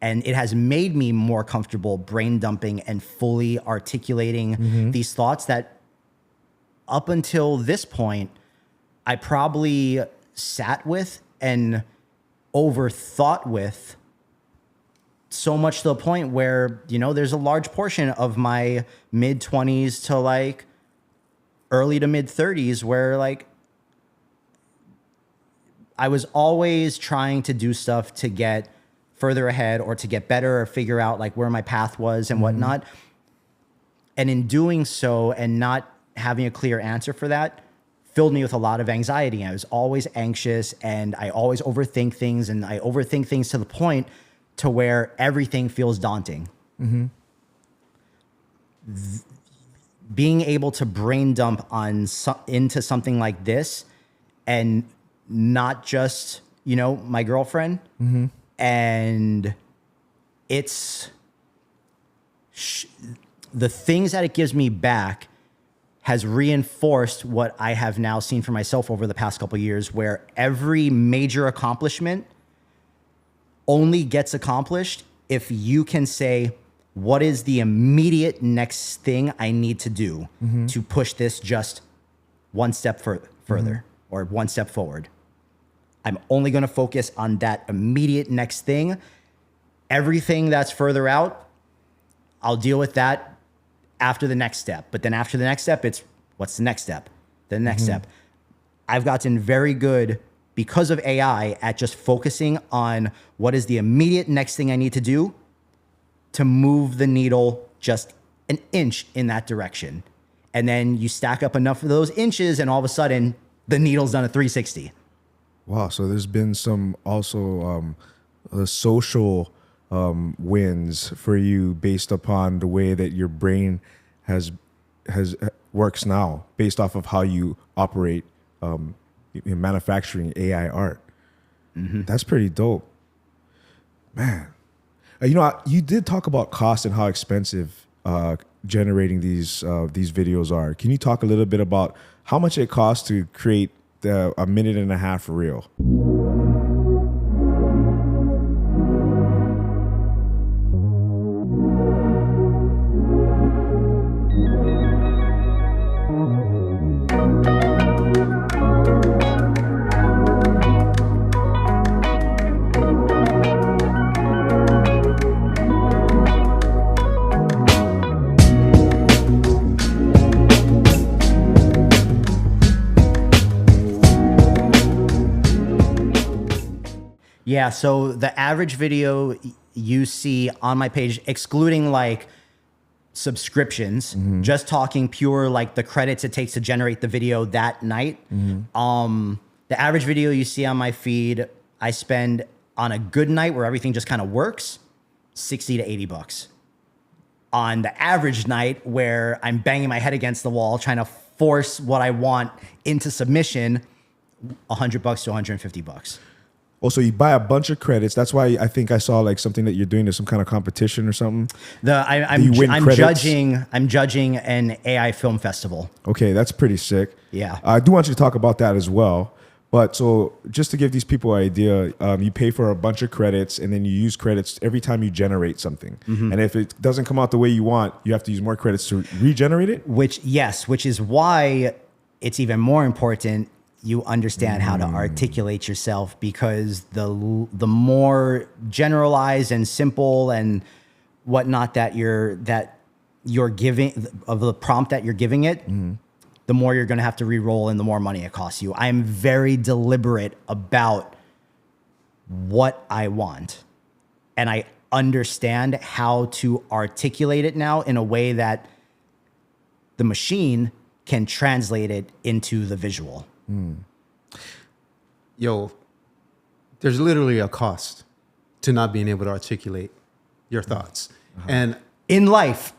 B: And it has made me more comfortable brain dumping and fully articulating these thoughts that up until this point, I probably sat with and overthought with so much to the point where, there's a large portion of my mid 20s to like early to mid 30s where like I was always trying to do stuff to get further ahead or to get better or figure out like where my path was and whatnot. And in doing so and not having a clear answer for that filled me with a lot of anxiety. I was always anxious and I always overthink things, and I overthink things to the point to where everything feels daunting. Being able to brain dump into something like this, and not just, my girlfriend, and it's the things that it gives me back has reinforced what I have now seen for myself over the past couple of years, where every major accomplishment only gets accomplished if you can say, what is the immediate next thing I need to do to push this just one step further or one step forward? I'm only going to focus on that immediate next thing. Everything that's further out, I'll deal with that after the next step. But then after the next step, it's what's the next step? The next step. I've gotten very good because of AI at just focusing on what is the immediate next thing I need to do to move the needle just an inch in that direction. And then you stack up enough of those inches and all of a sudden the needle's done a 360.
A: Wow. So there's been some also social wins for you based upon the way that your brain has works now, based off of how you operate in manufacturing AI art. That's pretty dope, man. You did talk about cost and how expensive generating these videos are. Can you talk a little bit about how much it costs to create a 1.5 minute reel?
B: Yeah, so the average video you see on my page, excluding like subscriptions, just talking pure like the credits it takes to generate the video that night. The average video you see on my feed, I spend on a good night where everything just kind of works, $60 to $80. On the average night where I'm banging my head against the wall trying to force what I want into submission, $100 to $150.
A: Also, you buy a bunch of credits. That's why I think I saw like something that you're doing. There's some kind of competition or something.
B: I'm judging an AI film festival.
A: Okay, that's pretty sick.
B: Yeah.
A: I do want you to talk about that as well. But so just to give these people an idea, you pay for a bunch of credits and then you use credits every time you generate something. And if it doesn't come out the way you want, you have to use more credits to regenerate it?
B: Which is why it's even more important you understand how to articulate yourself, because the more generalized and simple and whatnot that you're giving of the prompt that you're giving it, the more you're going to have to re-roll and the more money it costs you. I'm very deliberate about what I want, and I understand how to articulate it now in a way that the machine can translate it into the visual.
C: Yo, there's literally a cost to not being able to articulate your thoughts. And
B: In life.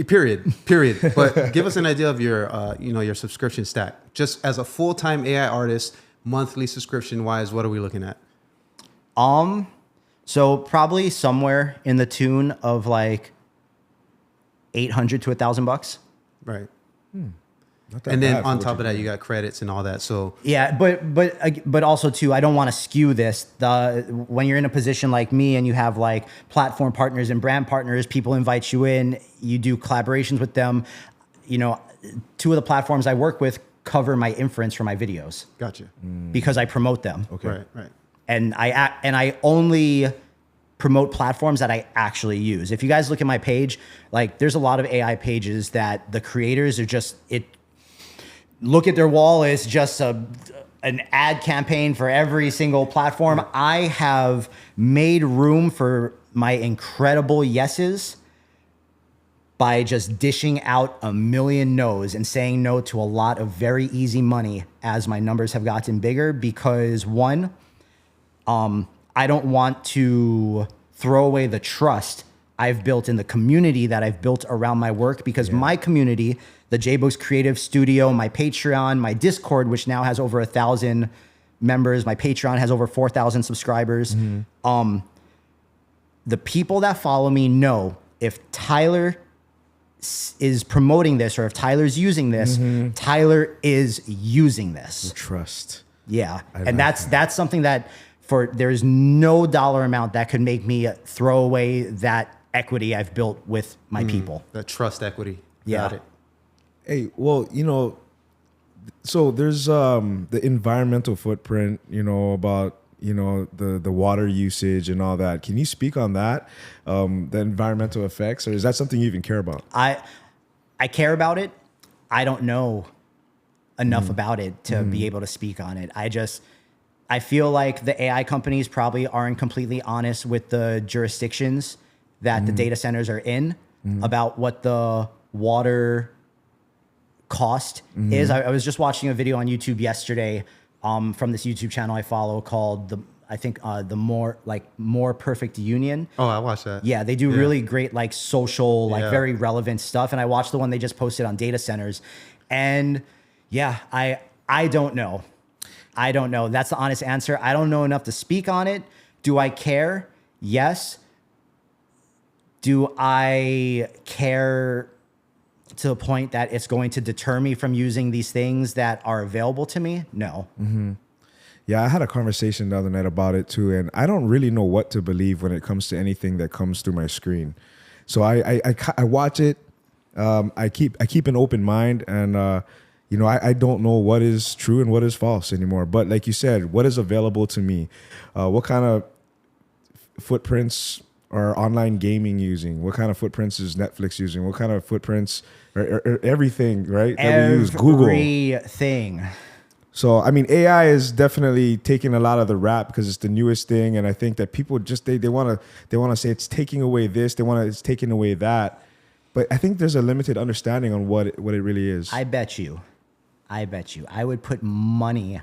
C: period. But give us an idea of your subscription stack. Just as a full-time AI artist, monthly subscription wise, what are we looking at?
B: So probably somewhere in the tune of like $800 to $1,000.
C: Right.
A: Not that
C: And then
A: bad for
C: on
A: what
C: top
A: you're
C: of that,
A: doing.
C: you got credits and all that. So
B: Yeah, but also too, I don't want to skew this. When you're in a position like me and you have like platform partners and brand partners, people invite you in, you do collaborations with them. You know, two of the platforms I work with cover my inference for my videos
C: gotcha.
B: because I promote them.
A: Okay.
C: Right.
B: And I only promote platforms that I actually use. If you guys look at my page, like there's a lot of AI pages that the creators are just look at their wall is just an ad campaign for every single platform. I have made room for my incredible yeses by just dishing out a million no's and saying no to a lot of very easy money as my numbers have gotten bigger, because one, I don't want to throw away the trust I've built in the community that I've built around my work, because my community, the jboogxcreative studio, my Patreon, my Discord, which now has over 1,000 members, my Patreon has over 4,000 subscribers. The people that follow me know if Tyler is promoting this or if Tyler's using this, Tyler is using this.
A: Trust.
B: Yeah.
A: I
B: And
A: like
B: that's something that there's no dollar amount that could make me throw away that equity I've built with my people.
C: That trust equity.
B: Yeah.
C: Got it.
A: Hey, well, so there's the environmental footprint, about, the water usage and all that. Can you speak on that, the environmental effects, or is that something you even care about?
B: I care about it. I don't know enough about it to be able to speak on it. I feel like the AI companies probably aren't completely honest with the jurisdictions that the data centers are in about what the water cost is. I was just watching a video on YouTube yesterday from this YouTube channel I follow called the More Perfect Union.
C: Oh, I watched that.
B: Yeah, they do really great like social, like
C: Yeah.
B: very relevant stuff. And I watched the one they just posted on data centers. And yeah, I don't know. I don't know. That's the honest answer. I don't know enough to speak on it. Do I care? Yes. Do I care to the point that it's going to deter me from using these things that are available to me? No.
A: Yeah, I had a conversation the other night about it too, and I don't really know what to believe when it comes to anything that comes through my screen. So I watch it. I keep an open mind, and I don't know what is true and what is false anymore. But like you said, what is available to me? What kind of footprints are online gaming using? What kind of footprints is Netflix using? What kind of footprints or everything, right? That we use Google.
B: Everything.
A: So, I mean, AI is definitely taking a lot of the rap because it's the newest thing, and I think that people just they want to say it's taking away this, it's taking away that, but I think there's a limited understanding on what it really is.
B: I bet you, I would put money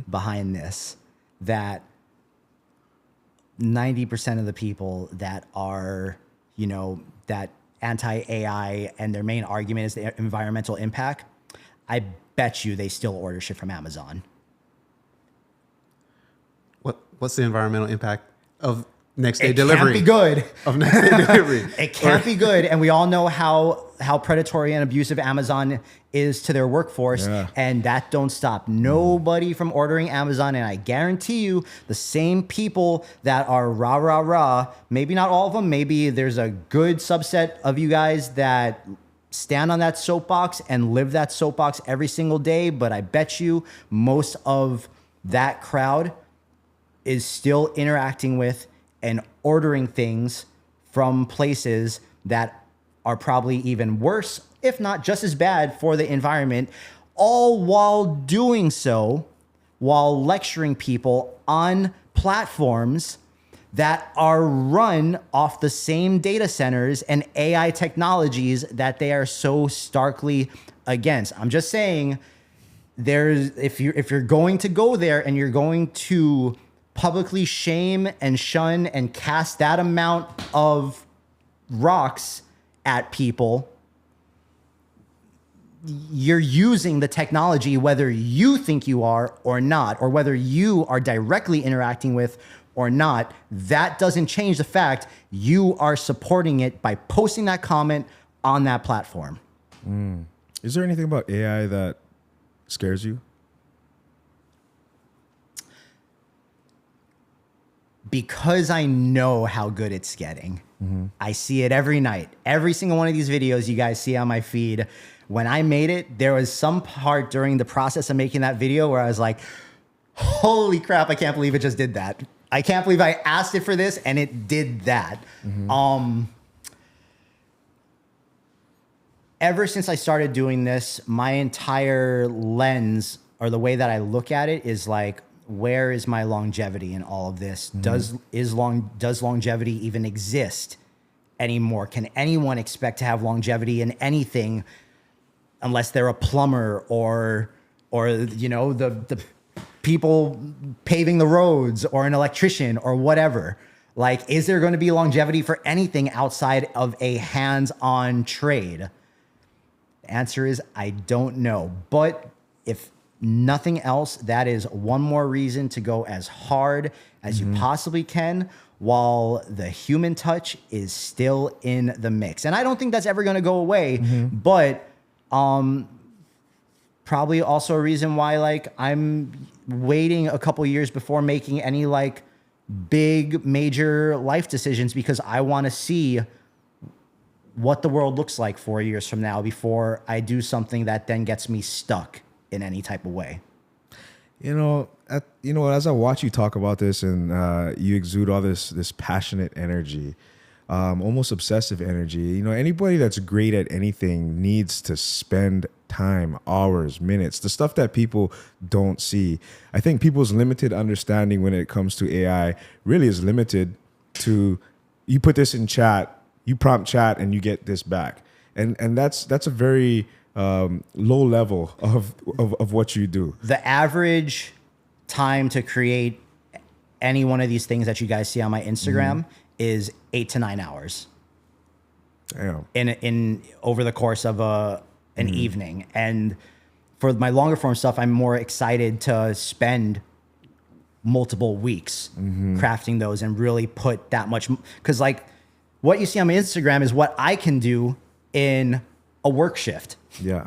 B: behind this that 90% of the people that are, that anti-AI and their main argument is the environmental impact, I bet you they still order shit from Amazon.
D: What's the environmental impact of next day delivery?
B: It can't be good.
D: Of next day delivery.
B: It can't be good. And we all know how predatory and abusive Amazon is to their workforce.
A: Yeah.
B: And that don't stop nobody from ordering Amazon. And I guarantee you the same people that are rah, rah, rah, maybe not all of them, maybe there's a good subset of you guys that stand on that soapbox and live that soapbox every single day. But I bet you most of that crowd is still interacting with and ordering things from places that are probably even worse, if not just as bad for the environment, all while doing so, while lecturing people on platforms that are run off the same data centers and AI technologies that they are so starkly against. I'm just saying, if you're going to go there and you're going to publicly shame and shun and cast that amount of rocks at people, you're using the technology whether you think you are or not, or whether you are directly interacting with or not. That doesn't change the fact you are supporting it by posting that comment on that platform.
A: Is there anything about AI that scares you?
B: Because I know how good it's getting. I see it every night. Every single one of these videos you guys see on my feed. When I made it, there was some part during the process of making that video where I was like, holy crap, I can't believe it just did that. I can't believe I asked it for this and it did that. Ever since I started doing this, my entire lens, or the way that I look at it, is like, where is my longevity in all of this? Does longevity even exist anymore? Can anyone expect to have longevity in anything unless they're a plumber or the people paving the roads, or an electrician, or whatever? Like, is there going to be longevity for anything outside of a hands-on trade? The answer is I don't know. But if nothing else, that is one more reason to go as hard as you possibly can while the human touch is still in the mix. And I don't think that's ever going to go away, but probably also a reason why, like, I'm waiting a couple years before making any like big major life decisions, because I want to see what the world looks like 4 years from now before I do something that then gets me stuck in any type of way.
A: As I watch you talk about this, and you exude all this passionate energy, almost obsessive energy. Anybody that's great at anything needs to spend time, hours, minutes, the stuff that people don't see. I think people's limited understanding when it comes to AI really is limited to, you put this in chat, you prompt chat, and you get this back, and that's a very low level of what you do. The
B: average time to create any one of these things that you guys see on my Instagram is 8 to 9 hours.
A: Damn.
B: In over the course of an evening. And for my longer form stuff, I'm more excited to spend multiple weeks crafting those and really put that much, because like what you see on my Instagram is what I can do in a work shift.
A: Yeah.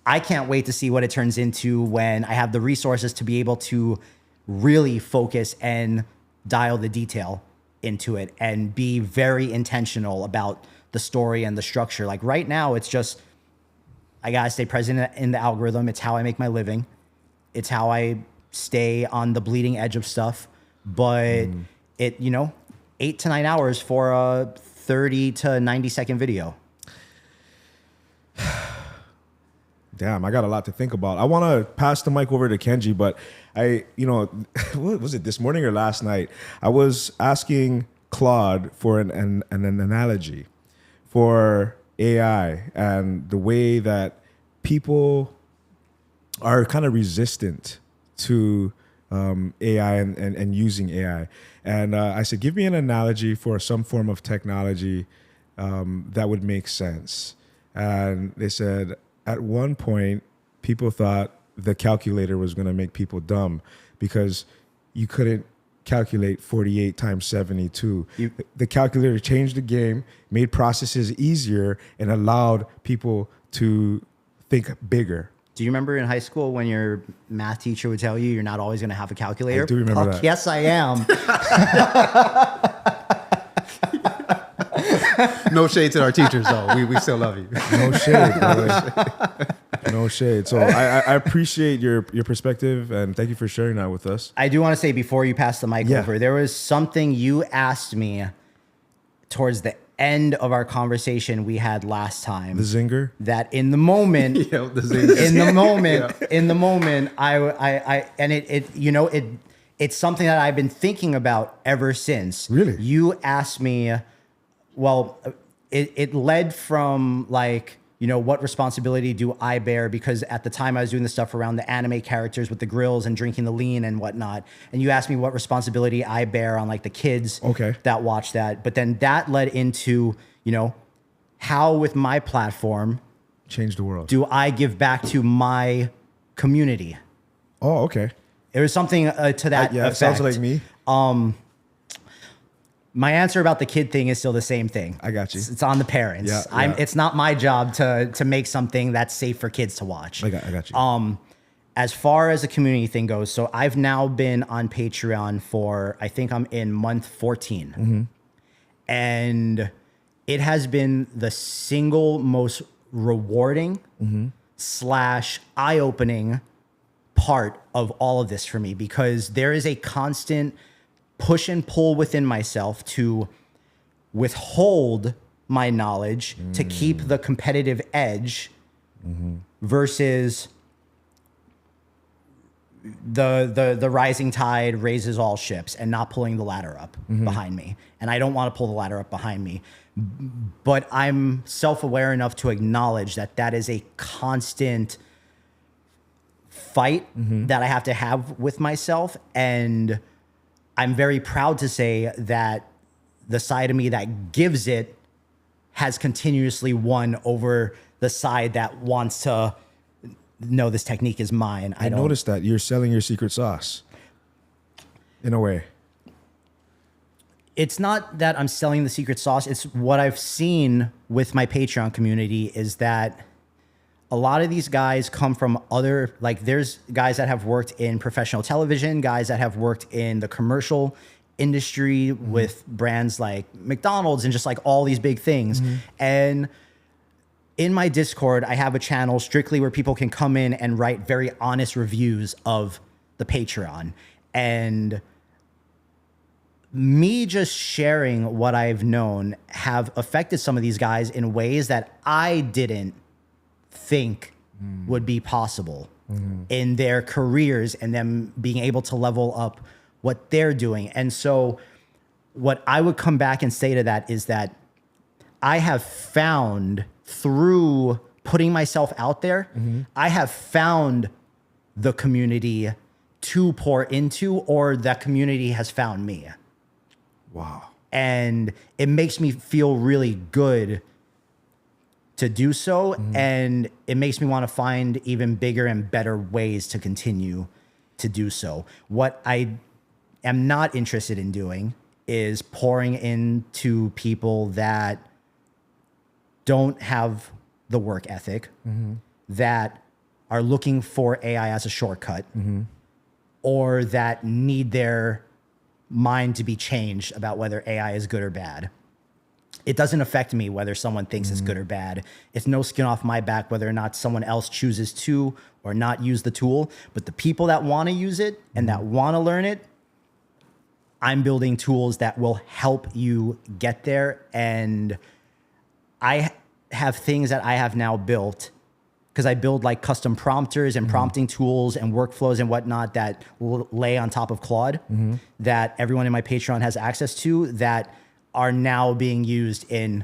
B: I can't wait to see what it turns into when I have the resources to be able to really focus and dial the detail into it and be very intentional about the story and the structure. Like right now, it's just, I gotta stay present in the algorithm. It's how I make my living. It's how I stay on the bleeding edge of stuff. But 8 to 9 hours for a 30 to 90 second video.
A: Damn, I got a lot to think about. I want to pass the mic over to Kenji, but what was it, this morning or last night? I was asking Claude for an analogy for AI and the way that people are kind of resistant to AI and using AI. And I said, give me an analogy for some form of technology that would make sense. And they said, at one point, people thought the calculator was going to make people dumb because you couldn't calculate 48 times 72. The calculator changed the game, made processes easier, and allowed people to think bigger.
B: Do you remember in high school when your math teacher would tell you you're not always going to have a calculator?
A: I do remember that.
B: Yes, I am.
D: No shade to our teachers, though. We still love you.
A: No shade, brother. No shade. So I appreciate your perspective, and thank you for sharing that with us.
B: I do want to say before you pass the mic over, there was something you asked me towards the end of our conversation we had last time.
A: The zinger?
B: That in the moment,
D: Yeah, the zinger.
B: in the moment, it's something that I've been thinking about ever since.
A: Really?
B: You asked me, well, it led from like, what responsibility do I bear? Because at the time I was doing the stuff around the anime characters with the grills and drinking the lean and whatnot. And you asked me what responsibility I bear on like the kids that watch that. But then that led into, how with my platform
A: Change the world.
B: do I give back to my community?
A: Oh, okay.
B: It was something to that
A: Yeah, it
B: effect.
A: sounds like me.
B: My answer about the kid thing is still the same thing.
A: I got you.
B: It's on the parents.
A: Yeah.
B: It's not my job to make something that's safe for kids to watch.
A: I got you.
B: As far as the community thing goes, so I've now been on Patreon for, I think I'm in month 14.
A: Mm-hmm.
B: And it has been the single most rewarding / eye-opening part of all of this for me, because there is a constant push and pull within myself to withhold my knowledge to keep the competitive edge versus the rising tide raises all ships and not pulling the ladder up behind me. And I don't want to pull the ladder up behind me, but I'm self-aware enough to acknowledge that that is a constant fight that I have to have with myself. And I'm very proud to say that the side of me that gives it has continuously won over the side that wants to, no, this technique is mine.
A: I noticed that you're selling your secret sauce in a way.
B: It's not that I'm selling the secret sauce. It's what I've seen with my Patreon community is that a lot of these guys come from other, like there's guys that have worked in professional television, guys that have worked in the commercial industry with brands like McDonald's and just like all these big things. And in my Discord, I have a channel strictly where people can come in and write very honest reviews of the Patreon. And me just sharing what I've known have affected some of these guys in ways that I didn't think would be possible in their careers and them being able to level up what they're doing. And so what I would come back and say to that is that I have found through putting myself out there, I have found the community to pour into, or that community has found me.
A: Wow.
B: And it makes me feel really good to do so. And it makes me want to find even bigger and better ways to continue to do so. What I am not interested in doing is pouring into people that don't have the work ethic, that are looking for AI as a shortcut, or that need their mind to be changed about whether AI is good or bad. It doesn't affect me whether someone thinks it's good or bad. It's no skin off my back whether or not someone else chooses to or not use the tool. But the people that want to use it and that want to learn it, I'm building tools that will help you get there. And I have things that I have now built because I build like custom prompters and prompting tools and workflows and whatnot that will lay on top of Claude that everyone in my Patreon has access to that are now being used in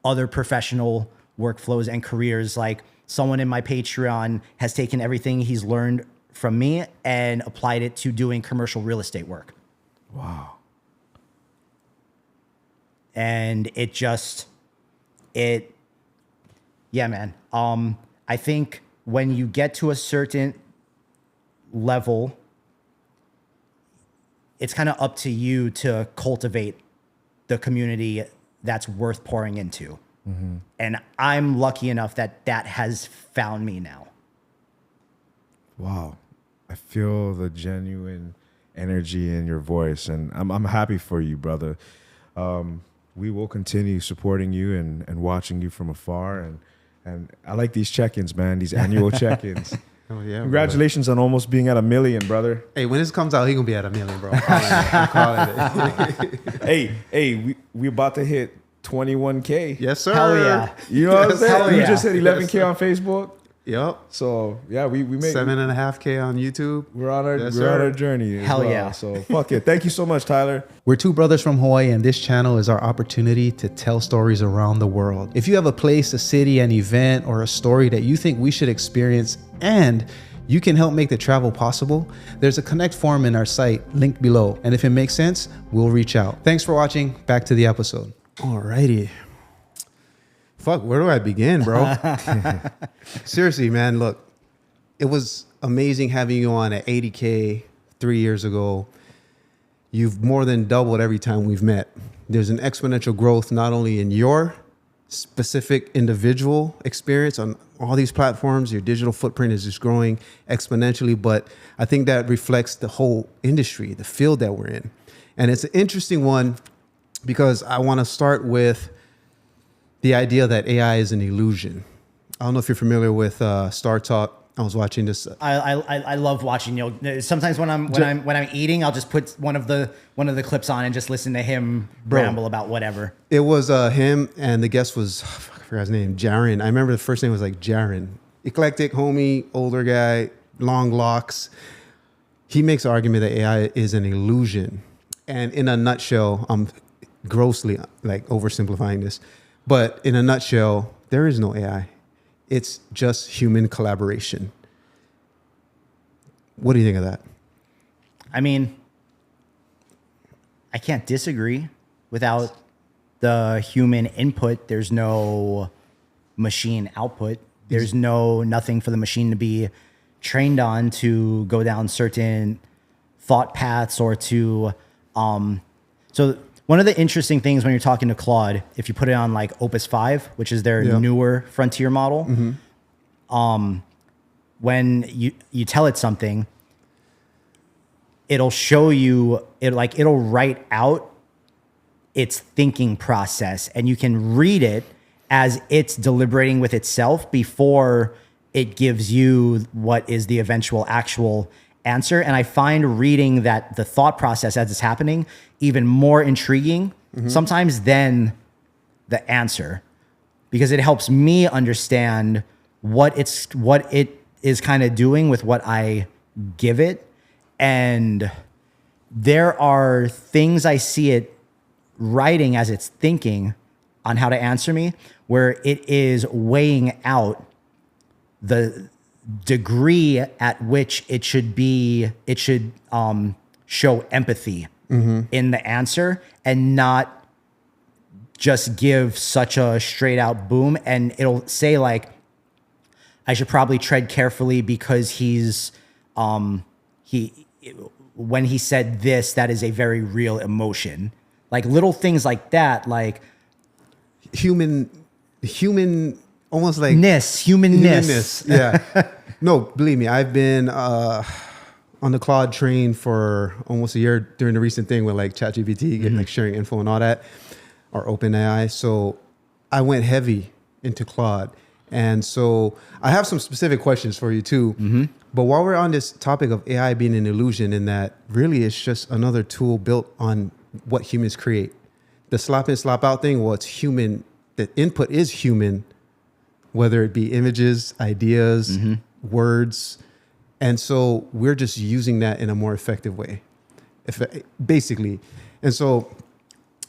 B: other professional workflows and careers. Like someone in my Patreon has taken everything he's learned from me and applied it to doing commercial real estate work.
A: Wow.
B: And yeah, man. I think when you get to a certain level, it's kind of up to you to cultivate the community that's worth pouring into. And I'm lucky enough that that has found me now.
A: Wow. I feel the genuine energy in your voice, and I'm happy for you, brother. We will continue supporting you and watching you from afar. And I like these check-ins, man, these annual check-ins.
D: Oh, yeah.
A: Congratulations on almost being at 1 million, brother.
D: Hey, when this comes out, he going to be at 1 million, bro. I'm calling it.
A: Hey, we about to hit 21K.
D: Yes, sir.
B: Hell yeah.
A: You know what I'm saying?
B: Hell
A: We
B: yeah.
A: just hit 11K on Facebook.
D: Yep.
A: So yeah, we made
D: 7.5K on YouTube.
A: We're on our
D: Yes,
A: we're on
D: sir.
A: our journey. as
B: Hell
A: well.
B: yeah.
A: So fuck it. Thank you so much, Tyler.
C: We're two brothers from Hawaii, and this channel is our opportunity to tell stories around the world. If you have a place, a city, an event, or a story that you think we should experience and you can help make the travel possible, there's a connect form in our site linked below. And if it makes sense, we'll reach out. Thanks for watching. Back to the episode.
D: Alrighty. Fuck, where do I begin, bro? Seriously, man, look, it was amazing having you on at 80K 3 years ago. You've more than doubled every time we've met. There's an exponential growth, not only in your specific individual experience on all these platforms, your digital footprint is just growing exponentially, but I think that reflects the whole industry, the field that we're in. And it's an interesting one because I want to start with the idea that AI is an illusion. I don't know if you're familiar with Star Talk. I was watching this.
B: I love watching. You know, sometimes when I'm eating, I'll just put one of the clips on and just listen to him ramble about whatever.
D: It was him, and the guest was, I forgot his name, Jaren. I remember the first name was like Jaren. Eclectic homie, older guy, long locks. He makes the argument that AI is an illusion. And in a nutshell, I'm grossly like oversimplifying this, but in a nutshell, there is no AI. It's just human collaboration. What do you think of that?
B: I mean, I can't disagree. Without the human input, there's no machine output. There's nothing for the machine to be trained on to go down certain thought paths or to so one of the interesting things when you're talking to Claude, if you put it on like Opus 5, which is their newer frontier model, when you tell it something, it'll show you it'll write out its thinking process, and you can read it as it's deliberating with itself before it gives you what is the eventual actual answer. And I find reading that the thought process as it's happening even more intriguing sometimes than the answer, because it helps me understand what it is kind of doing with what I give it. And there are things I see it writing as it's thinking on how to answer me, where it is weighing out the degree at which it should show empathy in the answer and not just give such a straight out boom. And it'll say like, I should probably tread carefully because when he said this, that is a very real emotion. Like little things like that, like
D: Human, almost like
B: humanness.
D: Yeah. No, believe me, I've been on the Claude train for almost a year during the recent thing with like ChatGPT, getting like sharing info and all that, or OpenAI. So I went heavy into Claude. And so I have some specific questions for you too. But while we're on this topic of AI being an illusion, in that really it's just another tool built on what humans create. The slap in, slap out thing, well, it's human. The input is human. whether it be images, ideas, words. And so we're just using that in a more effective way, basically. And so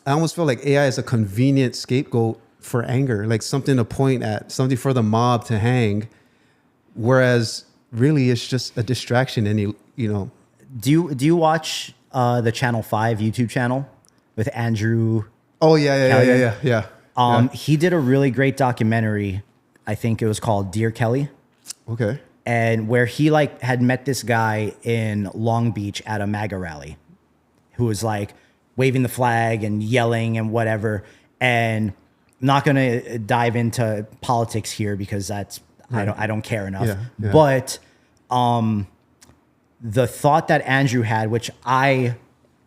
D: I almost feel like AI is a convenient scapegoat for anger, like something to point at, something for the mob to hang, whereas really it's just a distraction. And you know,
B: Do you watch the Channel 5 YouTube channel with Andrew?
D: Oh yeah.
B: He did a really great documentary. I think it was called Dear Kelly.
D: Okay.
B: And where he like had met this guy in Long Beach at a MAGA rally who was like waving the flag and yelling and whatever. And I'm not going to dive into politics here because that's, right. I don't care enough.
D: Yeah.
B: But the thought that Andrew had, which I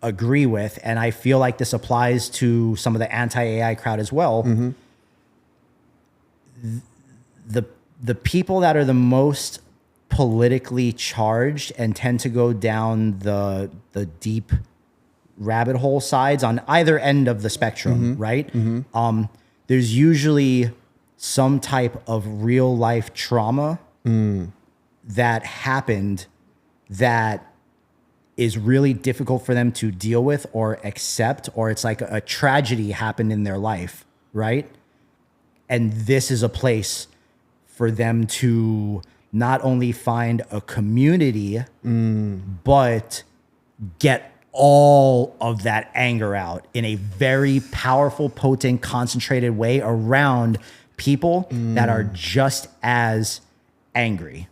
B: agree with, and I feel like this applies to some of the anti-AI crowd as well. The people that are the most politically charged and tend to go down the deep rabbit hole sides on either end of the spectrum, right? There's usually some type of real life trauma that happened that is really difficult for them to deal with or accept, or it's like a tragedy happened in their life, right? And this is a place for them to not only find a community, but get all of that anger out in a very powerful, potent, concentrated way around people that are just as angry.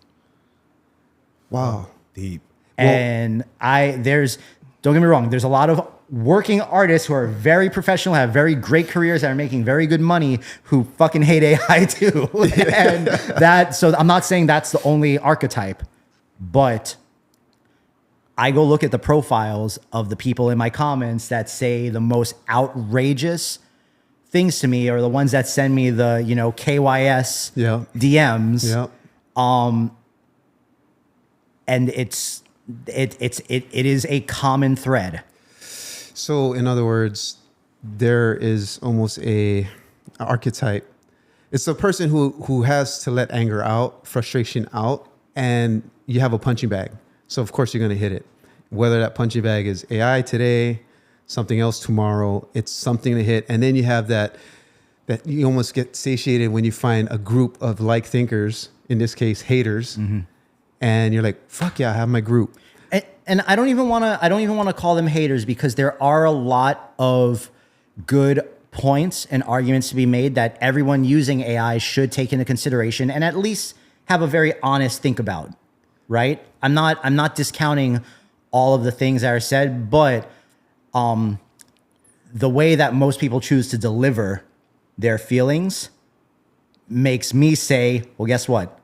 D: Wow.
A: Deep.
B: And don't get me wrong, there's a lot of working artists who are very professional, have very great careers, that are making very good money, who fucking hate AI too. And so I'm not saying that's the only archetype, but I go look at the profiles of the people in my comments that say the most outrageous things to me, or the ones that send me the, KYS DMs.
D: Yeah.
B: And it is a common thread.
D: So in other words, there is almost an archetype. It's a person who has to let anger out, frustration out, and you have a punching bag. So of course you're going to hit it. Whether that punching bag is AI today, something else tomorrow, it's something to hit. And then you have that you almost get satiated when you find a group of like thinkers, in this case, haters. And you're like, fuck yeah, I have my group.
B: And I don't even want to call them haters, because there are a lot of good points and arguments to be made that everyone using AI should take into consideration and at least have a very honest think about, right? I'm not discounting all of the things that are said, but the way that most people choose to deliver their feelings makes me say, well, guess what?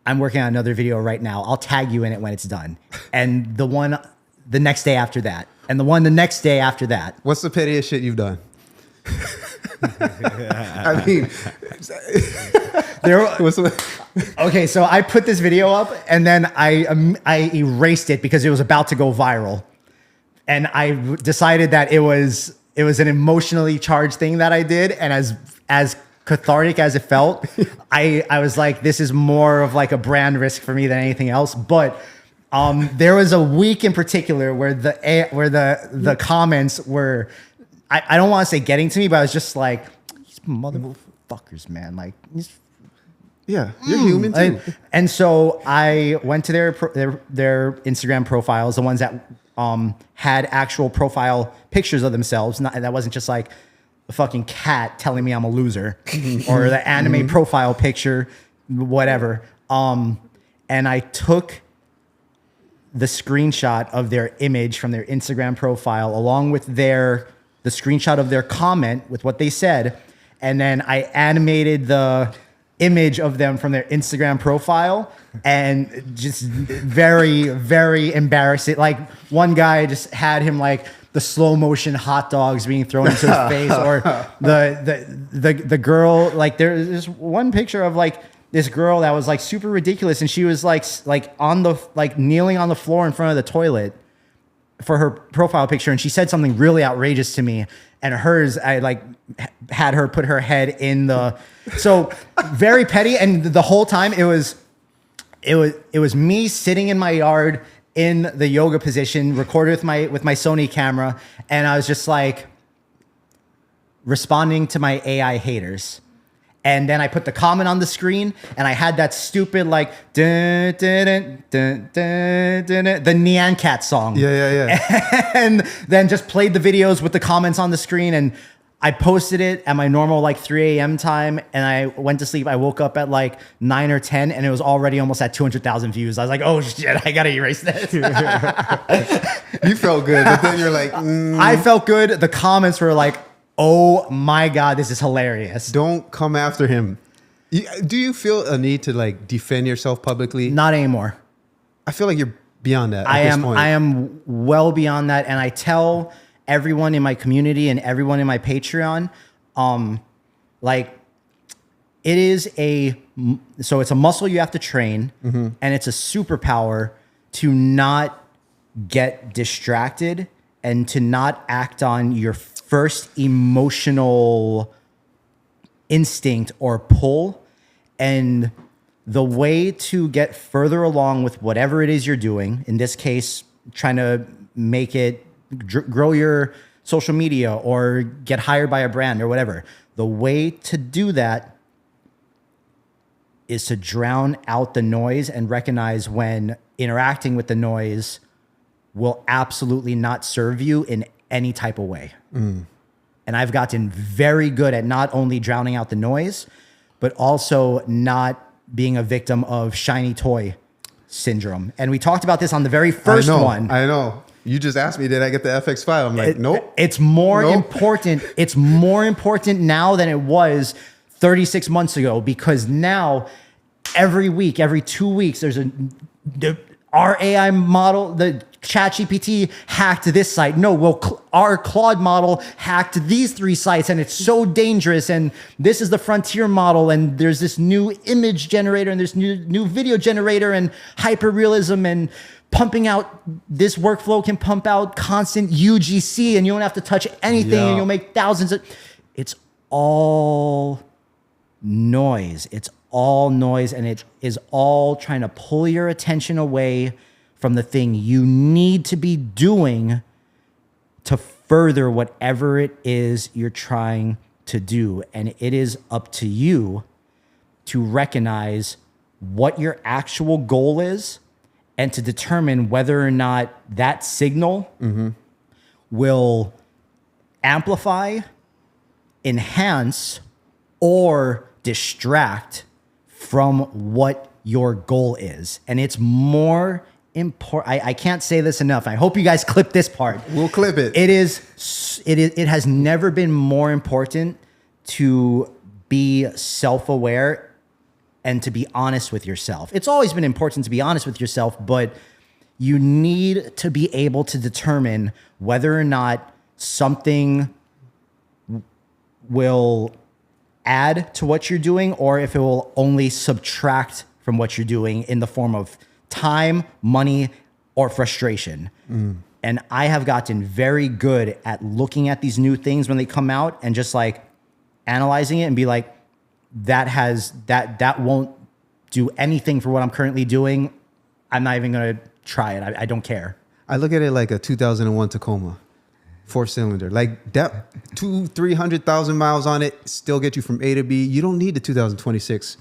B: I'm working on another video right now. I'll tag you in it when it's done. And the one the next day after that. And the one the next day after that.
D: What's the pettiest shit you've done? I mean,
B: okay, so I put this video up and then I erased it because it was about to go viral. And I decided that it was an emotionally charged thing that I did. And as cathartic as it felt, I was like, this is more of like a brand risk for me than anything else. But there was a week in particular where the comments were, I don't want to say getting to me, but I was just like, these motherfuckers, man. Like,
D: yeah, you're human too.
B: And so I went to their Instagram profiles, the ones that had actual profile pictures of themselves. That wasn't just like a fucking cat telling me I'm a loser or the anime profile picture, whatever. And I took the screenshot of their image from their Instagram profile along with the screenshot of their comment with what they said. And then I animated the image of them from their Instagram profile and just very, very embarrassing. Like one guy just had him like the slow motion hot dogs being thrown into his face, or the girl, like there's one picture of like this girl that was like super ridiculous. And she was like on the, like kneeling on the floor in front of the toilet, for her profile picture, and she said something really outrageous to me. And hers, I like had her put her head in the, so very petty. And the whole time it was me sitting in my yard in the yoga position, recorded with my Sony camera, and I was just like responding to my AI haters. And then I put the comment on the screen, and I had that stupid like dun, dun, dun, dun, dun, dun, the Nyan Cat song.
D: Yeah.
B: And then just played the videos with the comments on the screen, and I posted it at my normal like 3 a.m. time, and I went to sleep. I woke up at like 9 or 10, and it was already almost at 200,000 views. I was like, oh shit, I gotta erase this.
D: You felt good, but then you're like,
B: I felt good. The comments were like, oh my God, this is hilarious.
D: don't come after him. Do you feel a need to like defend yourself publicly?
B: Not anymore.
D: I feel like you're beyond that.
B: I
D: at this point.
B: am well beyond that, and I tell everyone in my community and everyone in my Patreon, like it is so it's a muscle you have to train, and it's a superpower to not get distracted and to not act on your first emotional instinct or pull. And the way to get further along with whatever it is you're doing, in this case, trying to make it grow your social media or get hired by a brand or whatever, the way to do that is to drown out the noise and recognize when interacting with the noise will absolutely not serve you in any type of way. And I've gotten very good at not only drowning out the noise, but also not being a victim of shiny toy syndrome. And we talked about this on the very first one.
D: I know. You just asked me, did I get the FX file? I'm like, nope.
B: It's more important. It's more important now than it was 36 months ago, because now every week, every 2 weeks, there's our AI model, the ChatGPT hacked this site. No, well, our Claude model hacked these 3 sites, and it's so dangerous. And this is the frontier model, and there's this new image generator, and there's new video generator, and hyperrealism, and pumping out. This workflow can pump out constant UGC, and you don't have to touch anything, and you'll make thousands of. It's all noise. It's all noise, and it is all trying to pull your attention away from the thing you need to be doing to further whatever it is you're trying to do. And it is up to you to recognize what your actual goal is and to determine whether or not that signal will amplify, enhance, or distract from what your goal is. And it's more important. I can't say this enough. I hope you guys clip this part.
D: We'll clip it.
B: It has never been more important to be self-aware and to be honest with yourself. It's always been important to be honest with yourself, but you need to be able to determine whether or not something will add to what you're doing or if it will only subtract from what you're doing in the form of time, money, or frustration. And I have gotten very good at looking at these new things when they come out and just like analyzing it and be like, that won't do anything for what I'm currently doing. I'm not even going to try it. I don't care.
D: I look at it like a 2001 Tacoma, 4-cylinder. Like that 300,000 miles on it still get you from A to B. You don't need the 2026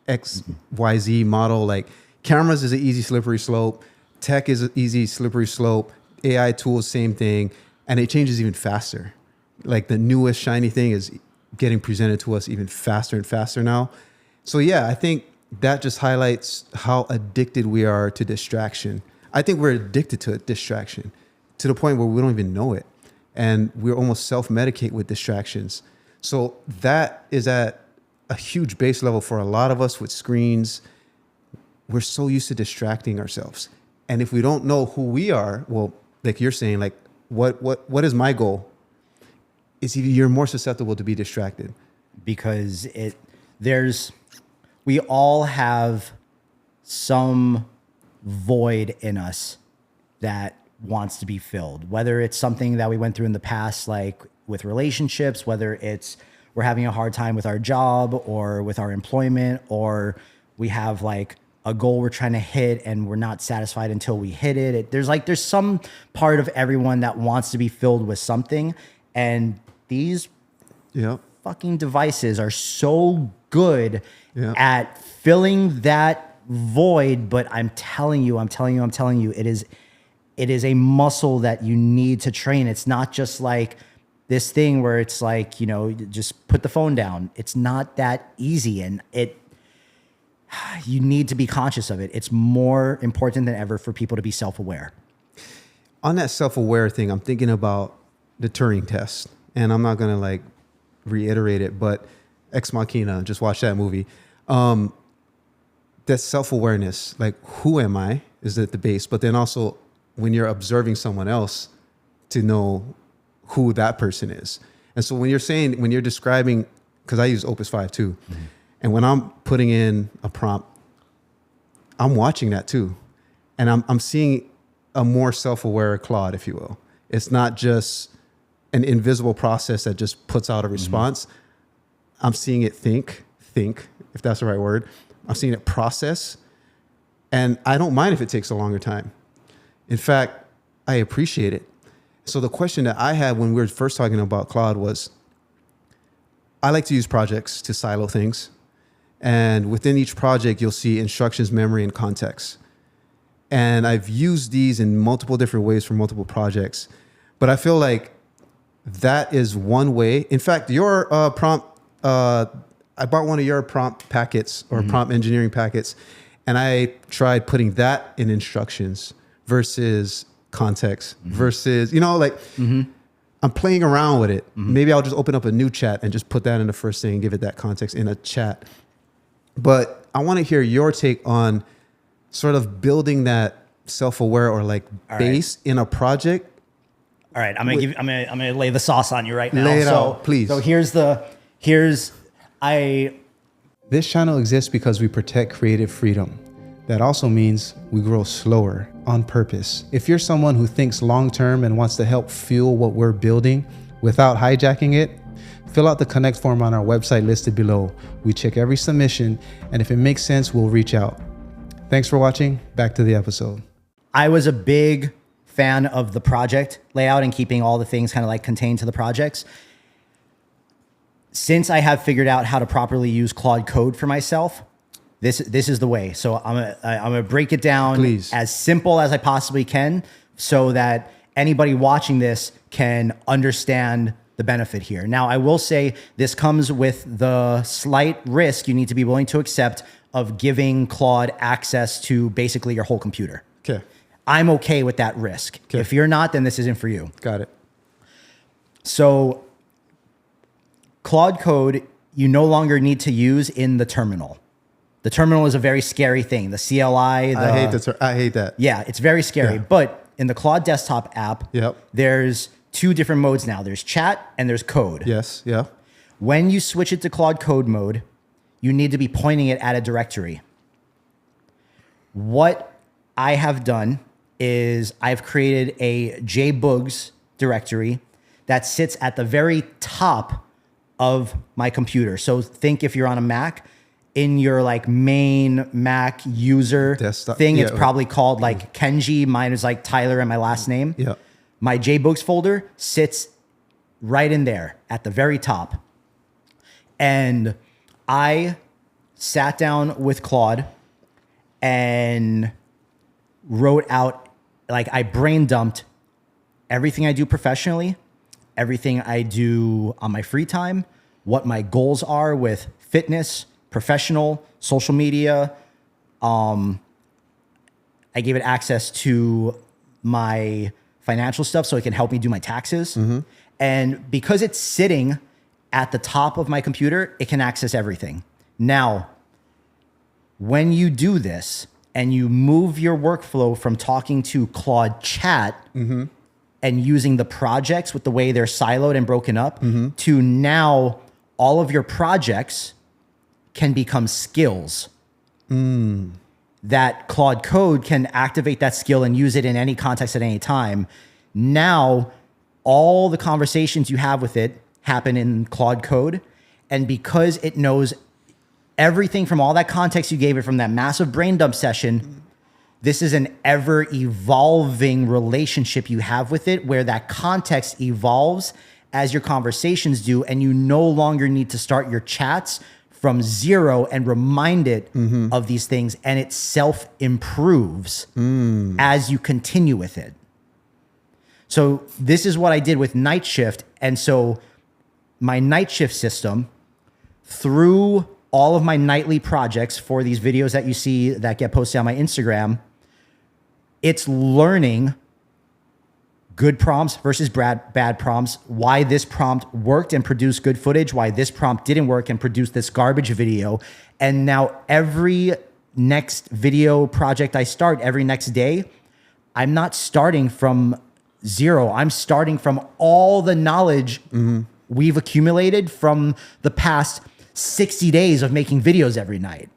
D: XYZ model. Like cameras is an easy slippery slope. Tech is an easy slippery slope. AI tools, same thing. And it changes even faster. Like the newest shiny thing is getting presented to us even faster and faster now. So yeah, I think that just highlights how addicted we are to distraction. I think we're addicted to distraction to the point where we don't even know it. And we're almost self-medicate with distractions. So that is at a huge base level for a lot of us with screens. We're so used to distracting ourselves. And if we don't know who we are, well, like you're saying, like what is my goal? You're more susceptible to be distracted.
B: Because we all have some void in us that wants to be filled, whether it's something that we went through in the past, like with relationships, whether it's we're having a hard time with our job or with our employment, or we have like a goal we're trying to hit and we're not satisfied until we hit it. There's some part of everyone that wants to be filled with something. And these fucking devices are so good at filling that void. But I'm telling you, it is a muscle that you need to train. It's not just like this thing where it's like, you know, just put the phone down. It's not that easy. And you need to be conscious of it. It's more important than ever for people to be self-aware.
D: On that self-aware thing, I'm thinking about the Turing test, and I'm not going to like reiterate it, but Ex Machina, just watch that movie. That self-awareness, like who am I is at the base, but then also when you're observing someone else to know who that person is. And so when you're describing, because I use Opus 5 too, and when I'm putting in a prompt, I'm watching that too. And I'm seeing a more self-aware Claude, if you will. It's not just an invisible process that just puts out a response. I'm seeing it think, if that's the right word. I'm seeing it process. And I don't mind if it takes a longer time. In fact, I appreciate it. So the question that I had when we were first talking about Claude was, I like to use projects to silo things. And within each project, you'll see instructions, memory, and context. And I've used these in multiple different ways for multiple projects. But I feel like that is one way. In fact, your prompt, I bought one of your prompt packets or prompt engineering packets, and I tried putting that in instructions versus context versus, you know, like I'm playing around with it. Maybe I'll just open up a new chat and just put that in the first thing and give it that context in a chat. But I want to hear your take on sort of building that self-aware or like base in a project.
B: All right, I'm gonna lay the sauce on you right now.
D: Lay it out, please.
B: So
C: This channel exists because we protect creative freedom. That also means we grow slower on purpose. If you're someone who thinks long-term and wants to help fuel what we're building without hijacking it, fill out the connect form on our website listed below. We check every submission, and if it makes sense, we'll reach out. Thanks for watching. Back to the episode.
B: I was a big fan of the project layout and keeping all the things kind of like contained to the projects. Since I have figured out how to properly use Claude Code for myself, this is the way. So I'm gonna break it down as simple as I possibly can so that anybody watching this can understand the benefit here. Now, I will say this comes with the slight risk you need to be willing to accept of giving Claude access to basically your whole computer.
D: Okay.
B: I'm okay with that risk.
D: Okay.
B: If you're not, then this isn't for you.
D: Got it.
B: So Claude Code, you no longer need to use in the terminal. The terminal is a very scary thing. The CLI.
D: I hate that.
B: Yeah, it's very scary.
D: Yeah.
B: But in the Claude desktop app,
D: Yep.
B: there's two different modes now. There's chat and there's code.
D: Yes. Yeah.
B: When you switch it to Claude Code mode, you need to be pointing it at a directory. What I have done is I've created a jboogx directory that sits at the very top of my computer. So think if you're on a Mac, in your like main Mac user
D: Desktop,
B: thing, it's probably called like Kenji. Mine is like Tyler and my last name.
D: Yeah.
B: My jboogx folder sits right in there at the very top. And I sat down with Claude and wrote out, like I brain dumped everything I do professionally, everything I do on my free time, what my goals are with fitness, professional, social media. I gave it access to my financial stuff so it can help me do my taxes. And because it's sitting at the top of my computer, it can access everything. Now, when you do this and you move your workflow from talking to Claude Chat and using the projects with the way they're siloed and broken up to now all of your projects can become skills. that Claude Code can activate that skill and use it in any context at any time. Now, all the conversations you have with it happen in Claude Code. And because it knows everything from all that context you gave it from that massive brain dump session, this is an ever evolving relationship you have with it where that context evolves as your conversations do. And you no longer need to start your chats from zero and remind it of these things. And it self improves as you continue with it. So this is what I did with Night Shift. And so my Night Shift system, through all of my nightly projects for these videos that you see that get posted on my Instagram, it's learning good prompts versus bad prompts, why this prompt worked and produced good footage, why this prompt didn't work and produced this garbage video. And now every next video project I start, every next day, I'm not starting from zero. I'm starting from all the knowledge we've accumulated from the past 60 days of making videos every night.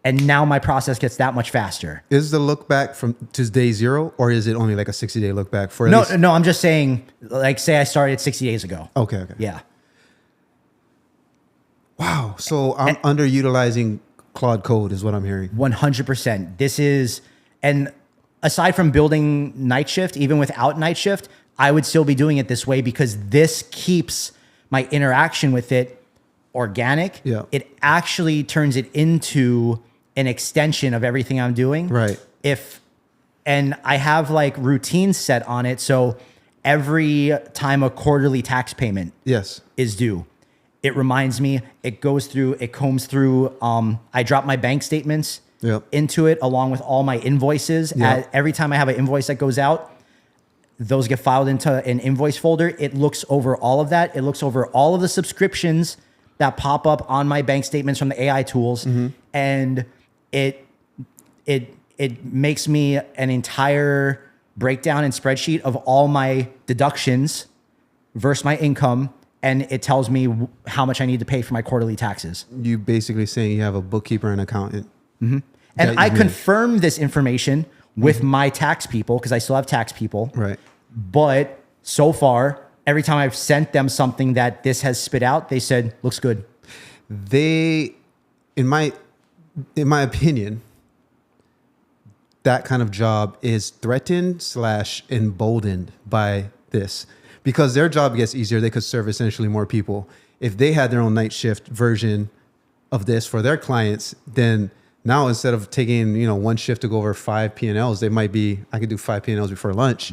B: And now my process gets that much faster.
D: Is the look back from to day zero, or is it only like a 60-day look back for?
B: No, I'm just saying, like, say I started 60 days ago.
D: Okay.
B: Yeah.
D: Wow. So I'm underutilizing Claude Code is what I'm hearing.
B: 100%. This is, and aside from building Night Shift, even without Night Shift, I would still be doing it this way because this keeps my interaction with it organic.
D: Yeah.
B: It actually turns it into an extension of everything I'm doing.
D: Right.
B: And I have like routines set on it. So every time a quarterly tax payment is due, it reminds me, it goes through, it combs through. I drop my bank statements into it along with all my invoices. Every time I have an invoice that goes out, those get filed into an invoice folder. It looks over all of that. It looks over all of the subscriptions that pop up on my bank statements from the AI tools. And it makes me an entire breakdown and spreadsheet of all my deductions versus my income. And it tells me how much I need to pay for my quarterly taxes.
D: You basically saying you have a bookkeeper and accountant.
B: And I confirm this information with my tax people because I still have tax people.
D: Right.
B: But so far, every time I've sent them something that this has spit out, they said, looks good.
D: They, in my opinion, that kind of job is threatened / emboldened by this because their job gets easier. They could serve essentially more people. If they had their own Night Shift version of this for their clients, then now instead of taking, one shift to go over 5 P&Ls, they might be, I could do 5 P&Ls before lunch.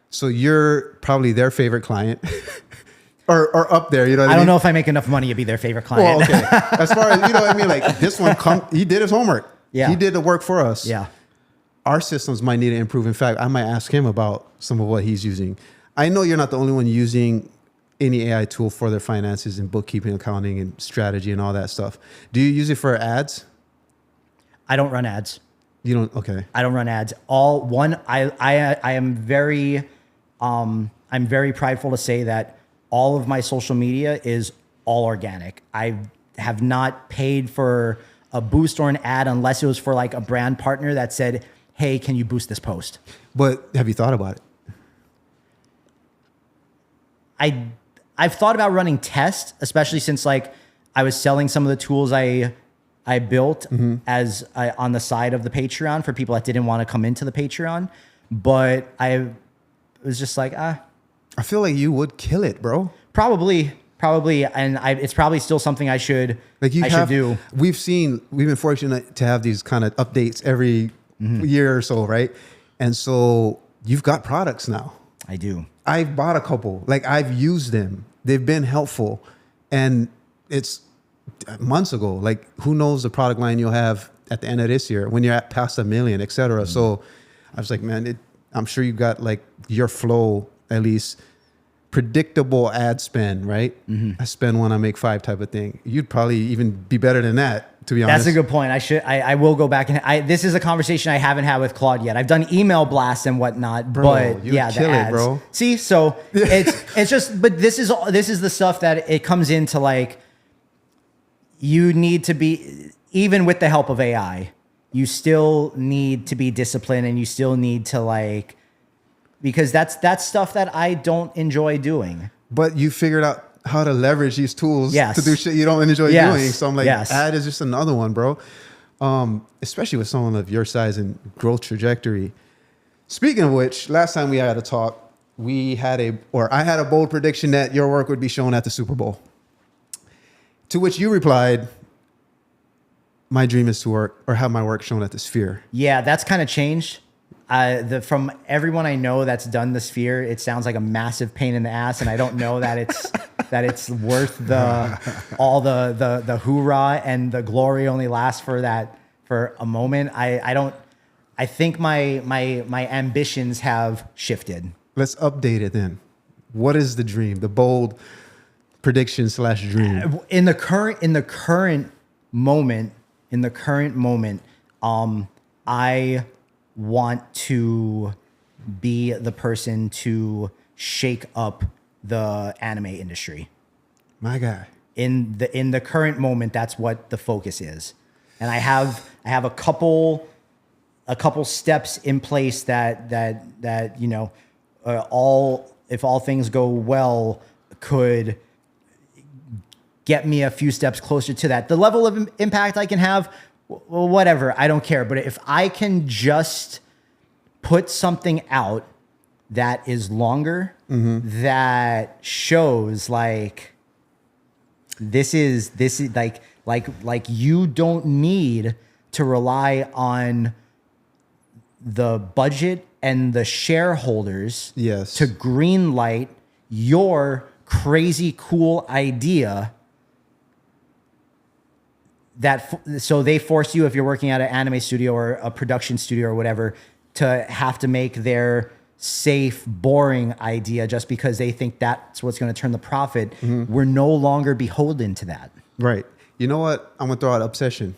D: So you're probably their favorite client or up there. You know what I mean?
B: I don't know if I make enough money to be their favorite client.
D: Well, okay. As far as, like this one, he did his homework.
B: Yeah.
D: He did the work for us.
B: Yeah.
D: Our systems might need to improve. In fact, I might ask him about some of what he's using. I know you're not the only one using any AI tool for their finances and bookkeeping, accounting, and strategy and all that stuff. Do you use it for ads?
B: I don't run ads.
D: You don't? Okay.
B: I don't run ads. I am very, I'm very prideful to say that all of my social media is all organic. I have not paid for a boost or an ad unless it was for like a brand partner that said, hey, can you boost this post?
D: But have you thought about it?
B: I've thought about running tests, especially since like I was selling some of the tools I built as on the side of the Patreon for people that didn't want to come into the Patreon. But I was just like,
D: I feel like you would kill it, bro.
B: Probably. And it's probably still something I should do.
D: We've been fortunate to have these kind of updates every year or so, right? And so you've got products now.
B: I do.
D: I've bought a couple. Like I've used them. They've been helpful. And it's months ago. Like who knows the product line you'll have at the end of this year when you're at past 1 million, et cetera. So I was like, man, I'm sure you got like your flow, at least predictable ad spend, right? I spend one, I make 5 type of thing. You'd probably even be better than that, to be honest.
B: That's a good point. I will go back and this is a conversation I haven't had with Claude yet. I've done email blasts and whatnot,
D: bro,
B: but
D: yeah,
B: the ads.
D: Bro.
B: See, so it's just, but this is the stuff that it comes into like, you need to be, even with the help of AI, you still need to be disciplined, and you still need to like, because that's stuff that I don't enjoy doing.
D: But you figured out how to leverage these tools
B: Yes.
D: to do shit you don't enjoy
B: Yes.
D: doing. So I'm like,
B: Yes.
D: ad is just another one, bro. Especially with someone of your size and growth trajectory. Speaking of which, last time we had a talk, I had a bold prediction that your work would be shown at the Super Bowl. To which you replied, my dream is to work or have my work shown at the Sphere.
B: Yeah, that's kind of changed. From everyone I know that's done the Sphere, it sounds like a massive pain in the ass, and I don't know that it's worth all the hoorah, and the glory only lasts for a moment. I think my ambitions have shifted.
D: Let's update it then. What is the dream? The bold prediction / dream.
B: In the current moment, I want to be the person to shake up the anime industry.
D: My guy.
B: In the current moment, that's what the focus is. And I have a couple steps in place that you know, if all things go well, could get me a few steps closer to that. The level of impact I can have, well, whatever, I don't care. But if I can just put something out that is longer, that shows like this is like you don't need to rely on the budget and the shareholders
D: Yes.
B: to green light your crazy cool idea. So they force you, if you're working at an anime studio or a production studio or whatever, to have to make their safe, boring idea just because they think that's what's going to turn the profit. We're no longer beholden to that.
D: Right. You know what? I'm going to throw out Obsession.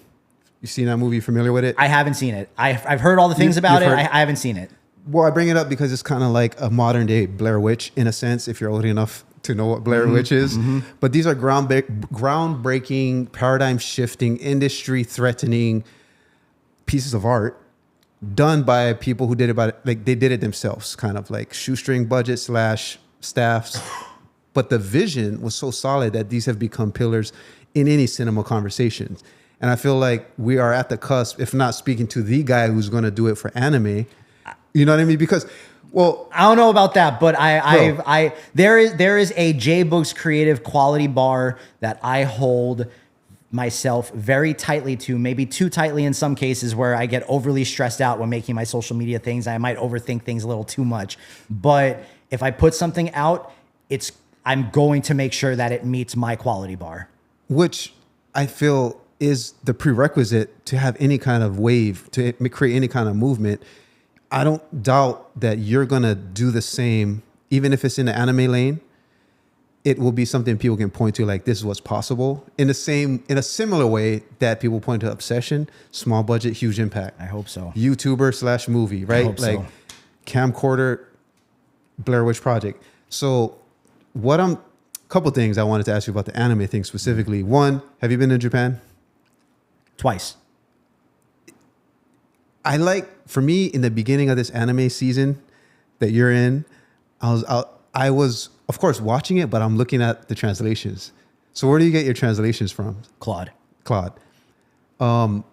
D: You seen that movie? Familiar with it?
B: I haven't seen it. I've heard all the things about it.
D: you've heard-
B: I haven't seen it.
D: Well, I bring it up because it's kind of like a modern day Blair Witch in a sense, if you're old enough to know what Blair Witch is. But these are groundbreaking, paradigm shifting, industry threatening pieces of art done by people who did it they did it themselves, kind of like shoestring budget / staffs. But the vision was so solid that these have become pillars in any cinema conversations. And I feel like we are at the cusp, if not speaking to the guy who's going to do it for anime. You know what I mean? Because, well,
B: I don't know about that, but there is a jboogxcreative quality bar that I hold myself very tightly to, maybe too tightly in some cases, where I get overly stressed out when making my social media things. I might overthink things a little too much. But if I put something out, I'm going to make sure that it meets my quality bar.
D: which I feel is the prerequisite to have any kind of wave, to create any kind of movement. I don't doubt that you're going to do the same, even if it's in the anime lane. It will be something people can point to, like, this is what's possible, in a similar way that people point to Obsession, small budget, huge impact.
B: I hope so.
D: YouTuber / movie, right?
B: hope
D: Like
B: so.
D: camcorder, Blair Witch Project. So couple things I wanted to ask you about the anime thing specifically. One, have you been to Japan?
B: Twice.
D: For me, in the beginning of this anime season that you're in, I was, of course, watching it, but I'm looking at the translations. So where do you get your translations from?
B: Claude.
D: And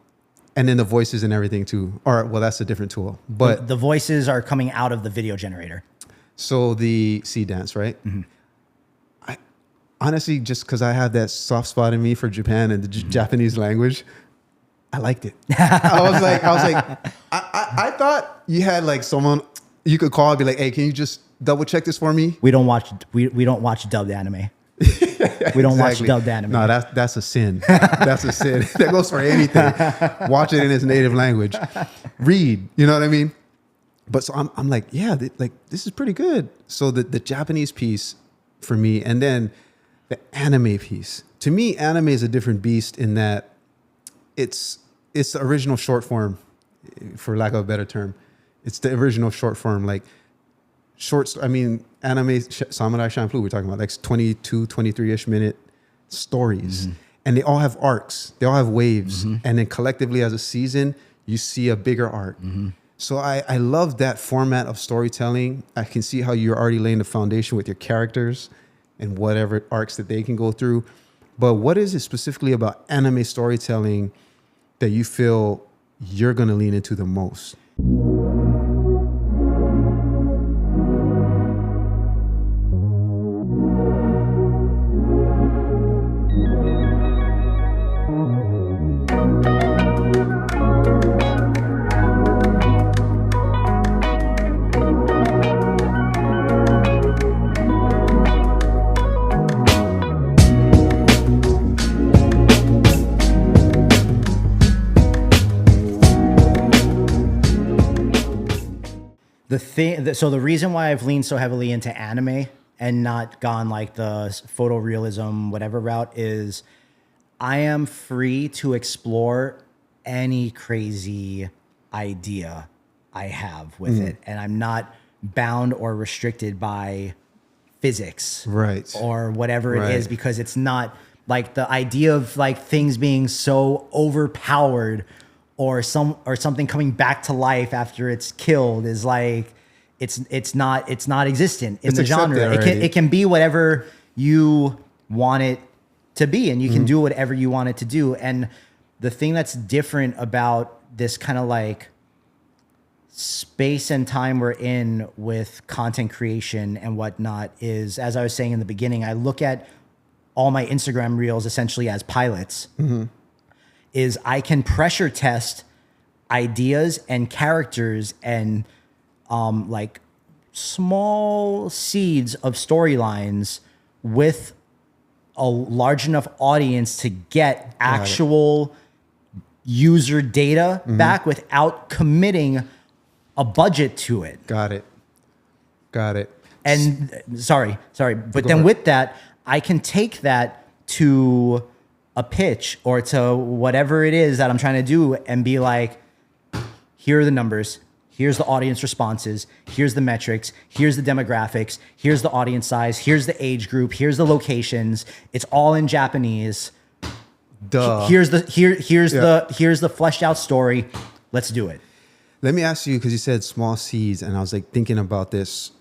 D: then the voices and everything too. Or, well, that's a different tool. But
B: The voices are coming out of the video generator.
D: so the sea dance, right?
B: Mm-hmm.
D: I honestly, just because I have that soft spot in me for Japan and the Japanese language, I liked it. I was like, I thought you had like someone you could call and be like, hey, can you just double check this for me?
B: We don't watch dubbed anime. We don't watch dubbed anime.
D: No, that's a sin. That's a sin. That goes for anything. Watch it in its native language. Read. You know what I mean? But so I'm like, yeah, this is pretty good. So the Japanese piece for me, and then the anime piece. To me, anime is a different beast in that it's the original short form, for lack of a better term. It's the original short form, like anime Samurai Champloo, we're talking about like 22, 23-ish minute stories. And they all have arcs. They all have waves. And then collectively as a season, you see a bigger arc. So I love that format of storytelling. I can see how you're already laying the foundation with your characters and whatever arcs that they can go through. But what is it specifically about anime storytelling that you feel you're going to lean into the most?
B: So the reason why I've leaned so heavily into anime and not gone like the photorealism, whatever route is, I am free to explore any crazy idea I have with it. And I'm not bound or restricted by physics or whatever it is, because it's not like the idea of like things being so overpowered or something coming back to life after it's killed is like it's not existent in the genre. It can be whatever you want it to be, and you can do whatever you want it to do. And the thing that's different about this kind of like space and time we're in with content creation and whatnot is, as I was saying in the beginning, I look at all my Instagram reels essentially as pilots. Is I can pressure test ideas and characters and like small seeds of storylines with a large enough audience to get actual user data back without committing a budget to it.
D: Got it.
B: And sorry, but then with that, I can take that to a pitch or to whatever it is that I'm trying to do and be like, here are the numbers, here's the audience responses, here's the metrics, here's the demographics, here's the audience size, here's the age group, here's the locations. It's all in Japanese.
D: Duh.
B: Here's the fleshed out story. Let's do it.
D: Let me ask you, because you said small seeds, and I was like thinking about this.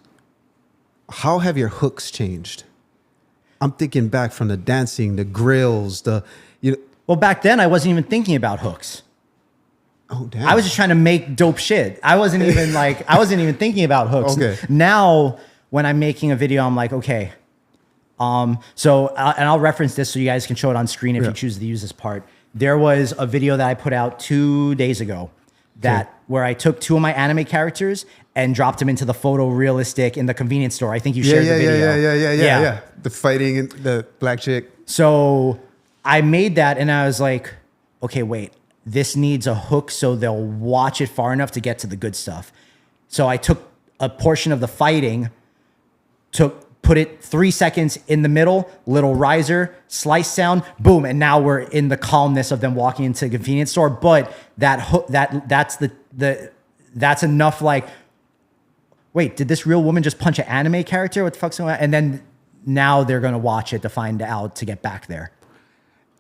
D: How have your hooks changed? I'm thinking back from the dancing, the grills,
B: Well, back then I wasn't even thinking about hooks.
D: Oh, damn.
B: I was just trying to make dope shit. I wasn't even thinking about hooks.
D: Okay.
B: Now, when I'm making a video, I'm like, okay. And I'll reference this so you guys can show it on screen if you choose to use this part. There was a video that I put out 2 days ago where I took 2 of my anime characters and dropped them into the photorealistic in the convenience store. I think you shared the video.
D: Yeah. The fighting and the black chick.
B: So I made that and I was like, okay, wait, this needs a hook so they'll watch it far enough to get to the good stuff. So I took a portion of the fighting, put it 3 seconds in the middle, little riser, slice sound, boom, and now we're in the calmness of them walking into a convenience store. But that hook, that's enough. Like, wait, did this real woman just punch an anime character? What the fuck's going on? And then now they're gonna watch it to find out to get back there.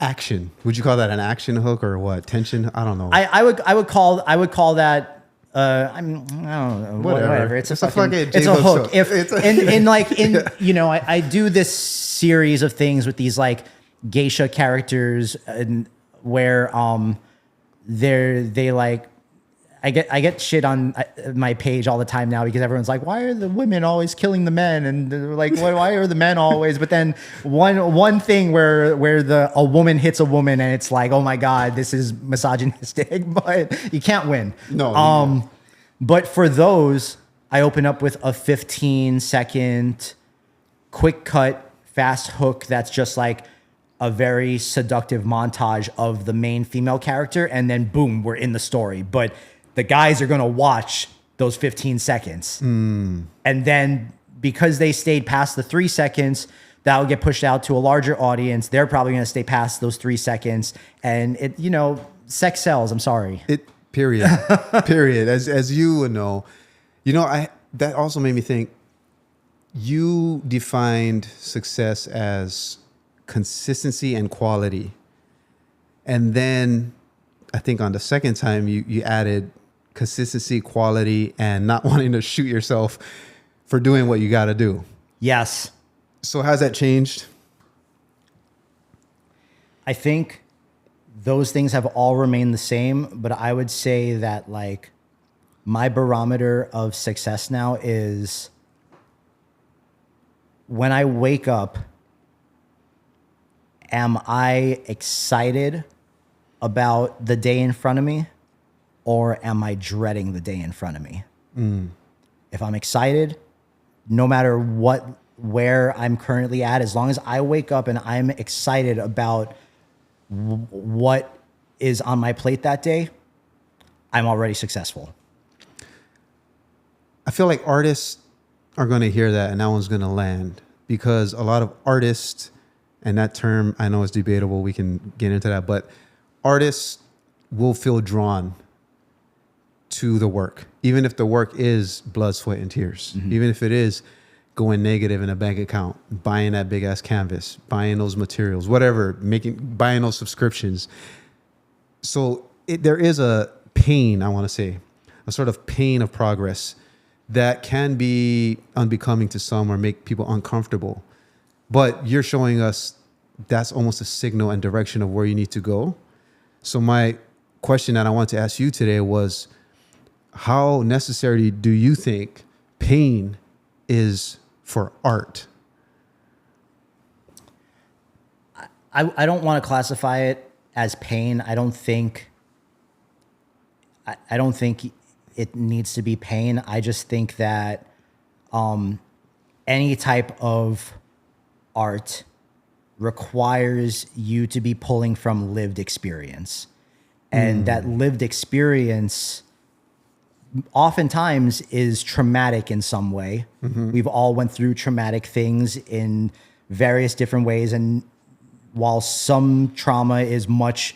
D: Action. Would you call that an action hook or what? Tension? I don't know.
B: I would call that. I don't know. Whatever. It's a hook. I do this series of things with these like geisha characters, and where they like. I get shit on my page all the time now because everyone's like, why are the women always killing the men? And they're like, why are the men always? But then one thing where a woman hits a woman and it's like, oh my God, this is misogynistic, but you can't win.
D: No.
B: But for those, I open up with a 15-second quick cut, fast hook that's just like a very seductive montage of the main female character. And then boom, we're in the story. But the guys are going to watch those 15 seconds. And then because they stayed past the 3 seconds, that will get pushed out to a larger audience. They're probably going to stay past those 3 seconds. And sex sells. I'm sorry.
D: Period. As you would know, that also made me think, you defined success as consistency and quality. And then I think on the second time you added consistency, quality, and not wanting to shoot yourself for doing what you got to do.
B: Yes.
D: So how's that changed?
B: I think those things have all remained the same, but I would say that like my barometer of success now is when I wake up, am I excited about the day in front of me, or am I dreading the day in front of me? If I'm excited, no matter where I'm currently at, as long as I wake up and I'm excited about what is on my plate that day, I'm already successful.
D: I feel like artists are going to hear that and that one's going to land, because a lot of artists, and that term I know is debatable, we can get into that, but artists will feel drawn to the work, even if the work is blood, sweat, and tears, even if it is going negative in a bank account, buying that big ass canvas, buying those materials, whatever, buying those subscriptions. So there is a pain, I want to say, a sort of pain of progress that can be unbecoming to some or make people uncomfortable. But you're showing us that's almost a signal and direction of where you need to go. So my question that I want to ask you today was, how necessary do you think pain is for art?
B: I don't want to classify it as pain. I don't think it needs to be pain. I just think that any type of art requires you to be pulling from lived experience. And that lived experience oftentimes is traumatic in some way. We've all went through traumatic things in various different ways. And while some trauma is much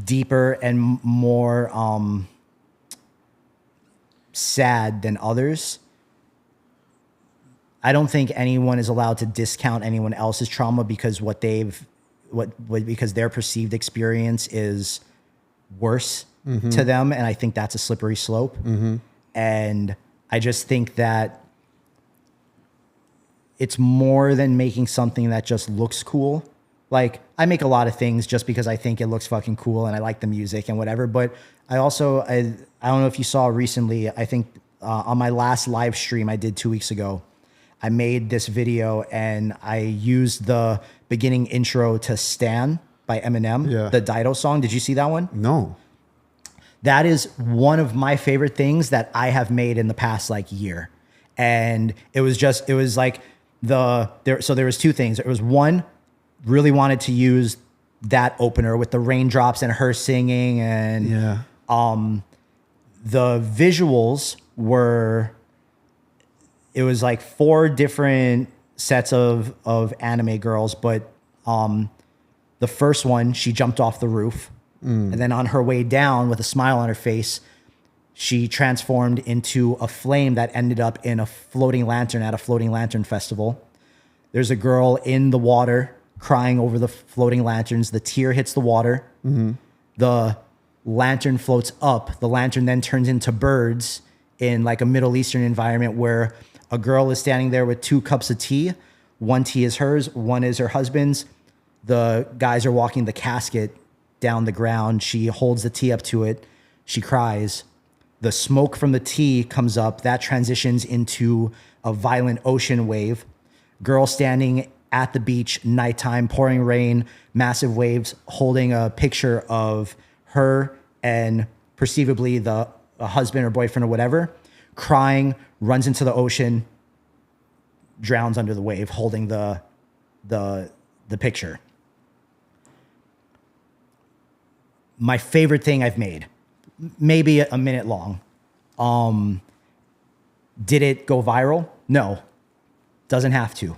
B: deeper and more sad than others, I don't think anyone is allowed to discount anyone else's trauma because because their perceived experience is worse to them. And I think that's a slippery slope. And I just think that it's more than making something that just looks cool. Like, I make a lot of things just because I think it looks fucking cool and I like the music and whatever. But I also, I don't know if you saw recently, I think on my last live stream I did 2 weeks ago, I made this video and I used the beginning intro to Stan by Eminem, the Dido song. Did you see that one?
D: No.
B: That is one of my favorite things that I have made in the past like year. And it was like there was two things. It was one, really wanted to use that opener with the raindrops and her singing, and the visuals were, it was like 4 different sets of anime girls, but the first one, she jumped off the roof, and then on her way down with a smile on her face, she transformed into a flame that ended up in a floating lantern at a floating lantern festival. There's a girl in the water crying over the floating lanterns. The tear hits the water. The lantern floats up. The lantern then turns into birds in like a Middle Eastern environment where a girl is standing there with 2 cups of tea. One tea is hers, one is her husband's. The guys are walking the casket down the ground. She holds the tea up to it. She cries. The smoke from the tea comes up. That transitions into a violent ocean wave. Girl standing at the beach, nighttime, pouring rain, massive waves, holding a picture of her and perceivably the husband or boyfriend or whatever, crying, runs into the ocean, drowns under the wave, holding the picture. My favorite thing I've made, maybe a minute long. Did it go viral? No, doesn't have to.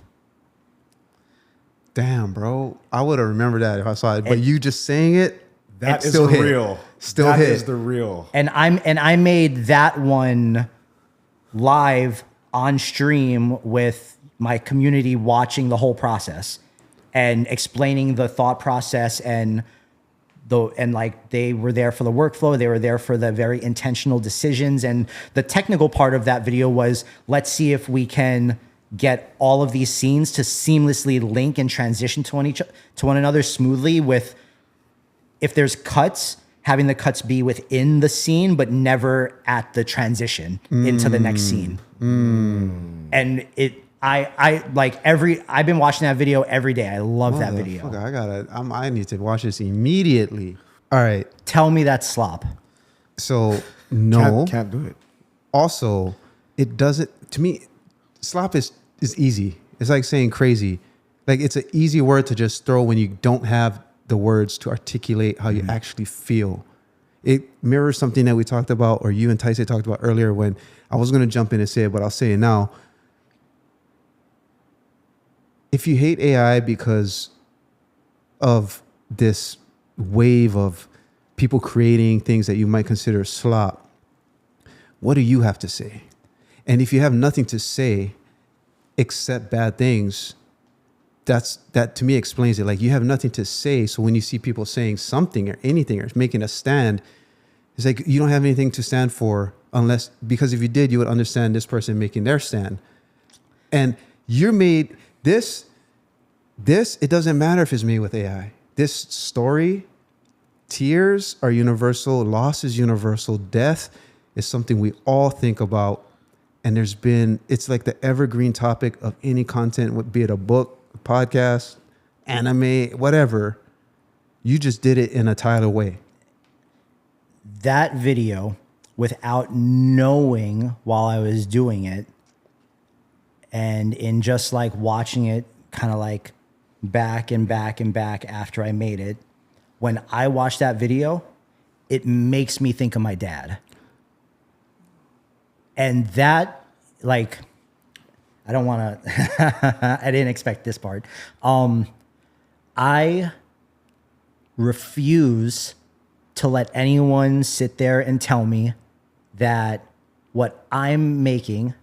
D: Damn, bro. I would have remembered that if I saw it. But you just saying it,
A: That is
D: still
A: the
D: hit.
A: real.
D: Still
A: That
D: hit.
A: is the real.
B: And I made that one live on stream with my community watching the whole process and explaining the thought process and and like they were there for the workflow, they were there for the very intentional decisions. And the technical part of that video was, let's see if we can get all of these scenes to seamlessly link and transition to one another smoothly, with, if there's cuts, having the cuts be within the scene, but never at the transition into the next scene. And I've been watching that video every day. I love that video.
D: I need to watch this immediately. All right.
B: Tell me that's slop.
D: So no.
A: Can't do it.
D: Also, it doesn't, to me, slop is easy. It's like saying crazy. Like, it's an easy word to just throw when you don't have the words to articulate how you actually feel. It mirrors something that we talked about, or you and Tyson talked about earlier, when I was going to jump in and say it, but I'll say it now. If you hate AI because of this wave of people creating things that you might consider slop, what do you have to say? And if you have nothing to say except bad things, that to me explains it. Like, you have nothing to say. So when you see people saying something or anything or making a stand, it's like you don't have anything to stand for, because if you did, you would understand this person making their stand. And you're made this, it doesn't matter if it's made with AI. This story, tears are universal, loss is universal, death is something we all think about. And it's like the evergreen topic of any content, be it a book, a podcast, anime, whatever. You just did it in a Tyler way.
B: That video, without knowing while I was doing it, and in just like watching it kind of like back and back and back after I made it, when I watch that video, it makes me think of my dad. And that, like, I don't want to, I didn't expect this part. I refuse to let anyone sit there and tell me that what I'm making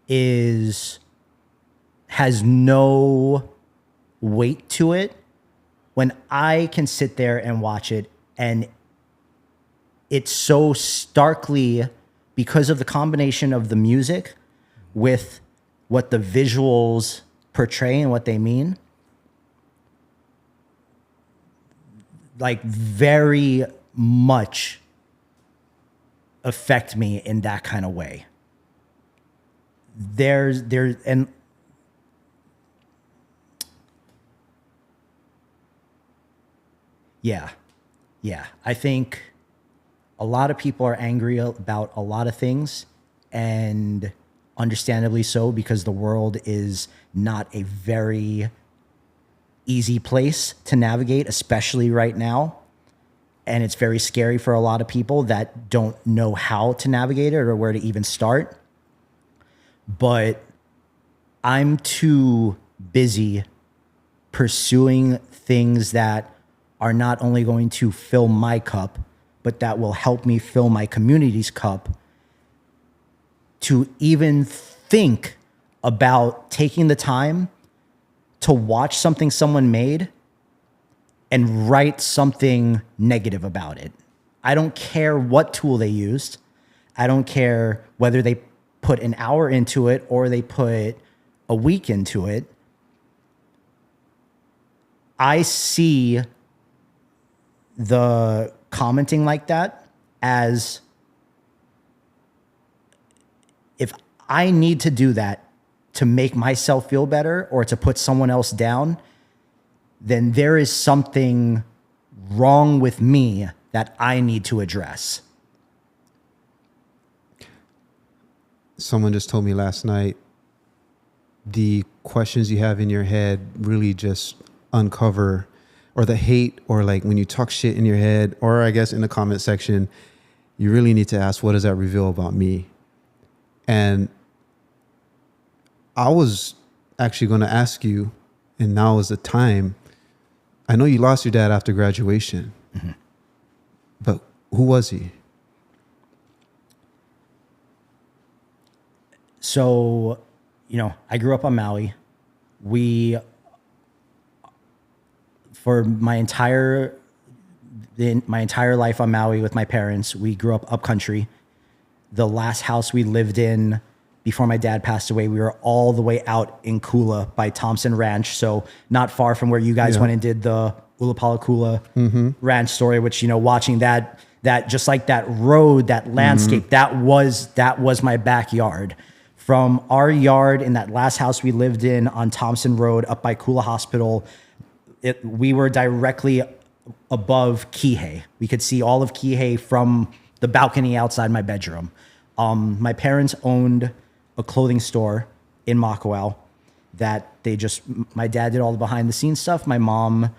B: has no weight to it, when I can sit there and watch it, and it's so starkly, because of the combination of the music with what the visuals portray and what they mean, like, very much affect me in that kind of way. And yeah, I think a lot of people are angry about a lot of things, and understandably so, because the world is not a very easy place to navigate, especially right now. And it's very scary for a lot of people that don't know how to navigate it or where to even start. But I'm too busy pursuing things that are not only going to fill my cup, but that will help me fill my community's cup, to even think about taking the time to watch something someone made and write something negative about it. I don't care what tool they used. I don't care whether they put an hour into it or they put a week into it. I see the commenting like that as, if I need to do that to make myself feel better or to put someone else down, then there is something wrong with me that I need to address.
D: Someone just told me last night, the questions you have in your head really just uncover, or the hate, or like when you talk shit in your head, or I guess in the comment section, you really need to ask, what does that reveal about me? And I was actually going to ask you, and now is the time. I know you lost your dad after graduation, but who was he?
B: So, I grew up on Maui. For my entire my entire life on Maui with my parents. We grew up upcountry. The last house we lived in before my dad passed away, we were all the way out in Kula by Thompson Ranch. So not far from where you guys went and did the Ulapala Kula ranch story, which, you know, watching that just like that road, that landscape, that was my backyard. From our yard in that last house we lived in on Thompson Road up by Kula Hospital, we were directly above Kihei. We could see all of Kihei from the balcony outside my bedroom. My parents owned a clothing store in Makawao that my dad did all the behind the scenes stuff. My mom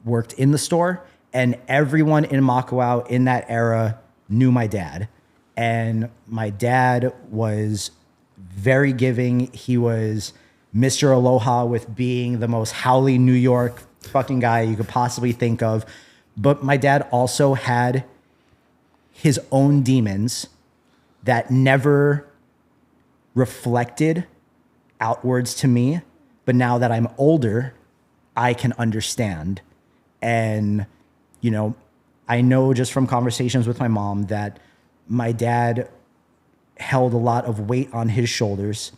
B: worked in the store, and everyone in Makawao in that era knew my dad. And my dad was very giving. He was Mr. Aloha with being the most howly New York fucking guy you could possibly think of. But my dad also had his own demons that never reflected outwards to me. But now that I'm older, I can understand. And, you know, I know just from conversations with my mom that my dad held a lot of weight on his shoulders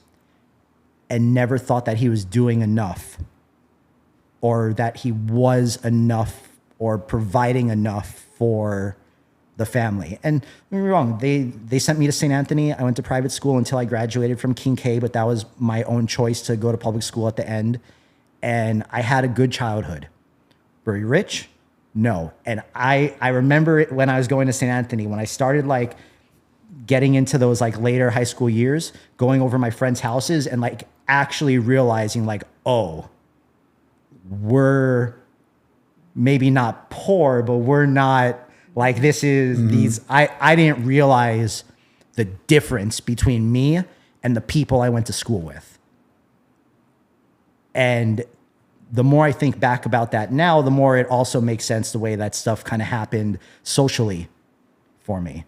B: and never thought that he was doing enough or that he was enough or providing enough for the family. And don't get me wrong, they sent me to St. Anthony. I went to private school until I graduated from Kihei, but that was my own choice to go to public school at the end. And I had a good childhood. Very rich? No. And I remember it when I was going to St. Anthony, when I started like getting into those like later high school years, going over my friends' houses and like actually realizing like, oh, we're maybe not poor, but we're not like, this is these, I didn't realize the difference between me and the people I went to school with. And the more I think back about that now, the more it also makes sense the way that stuff kind of happened socially for me.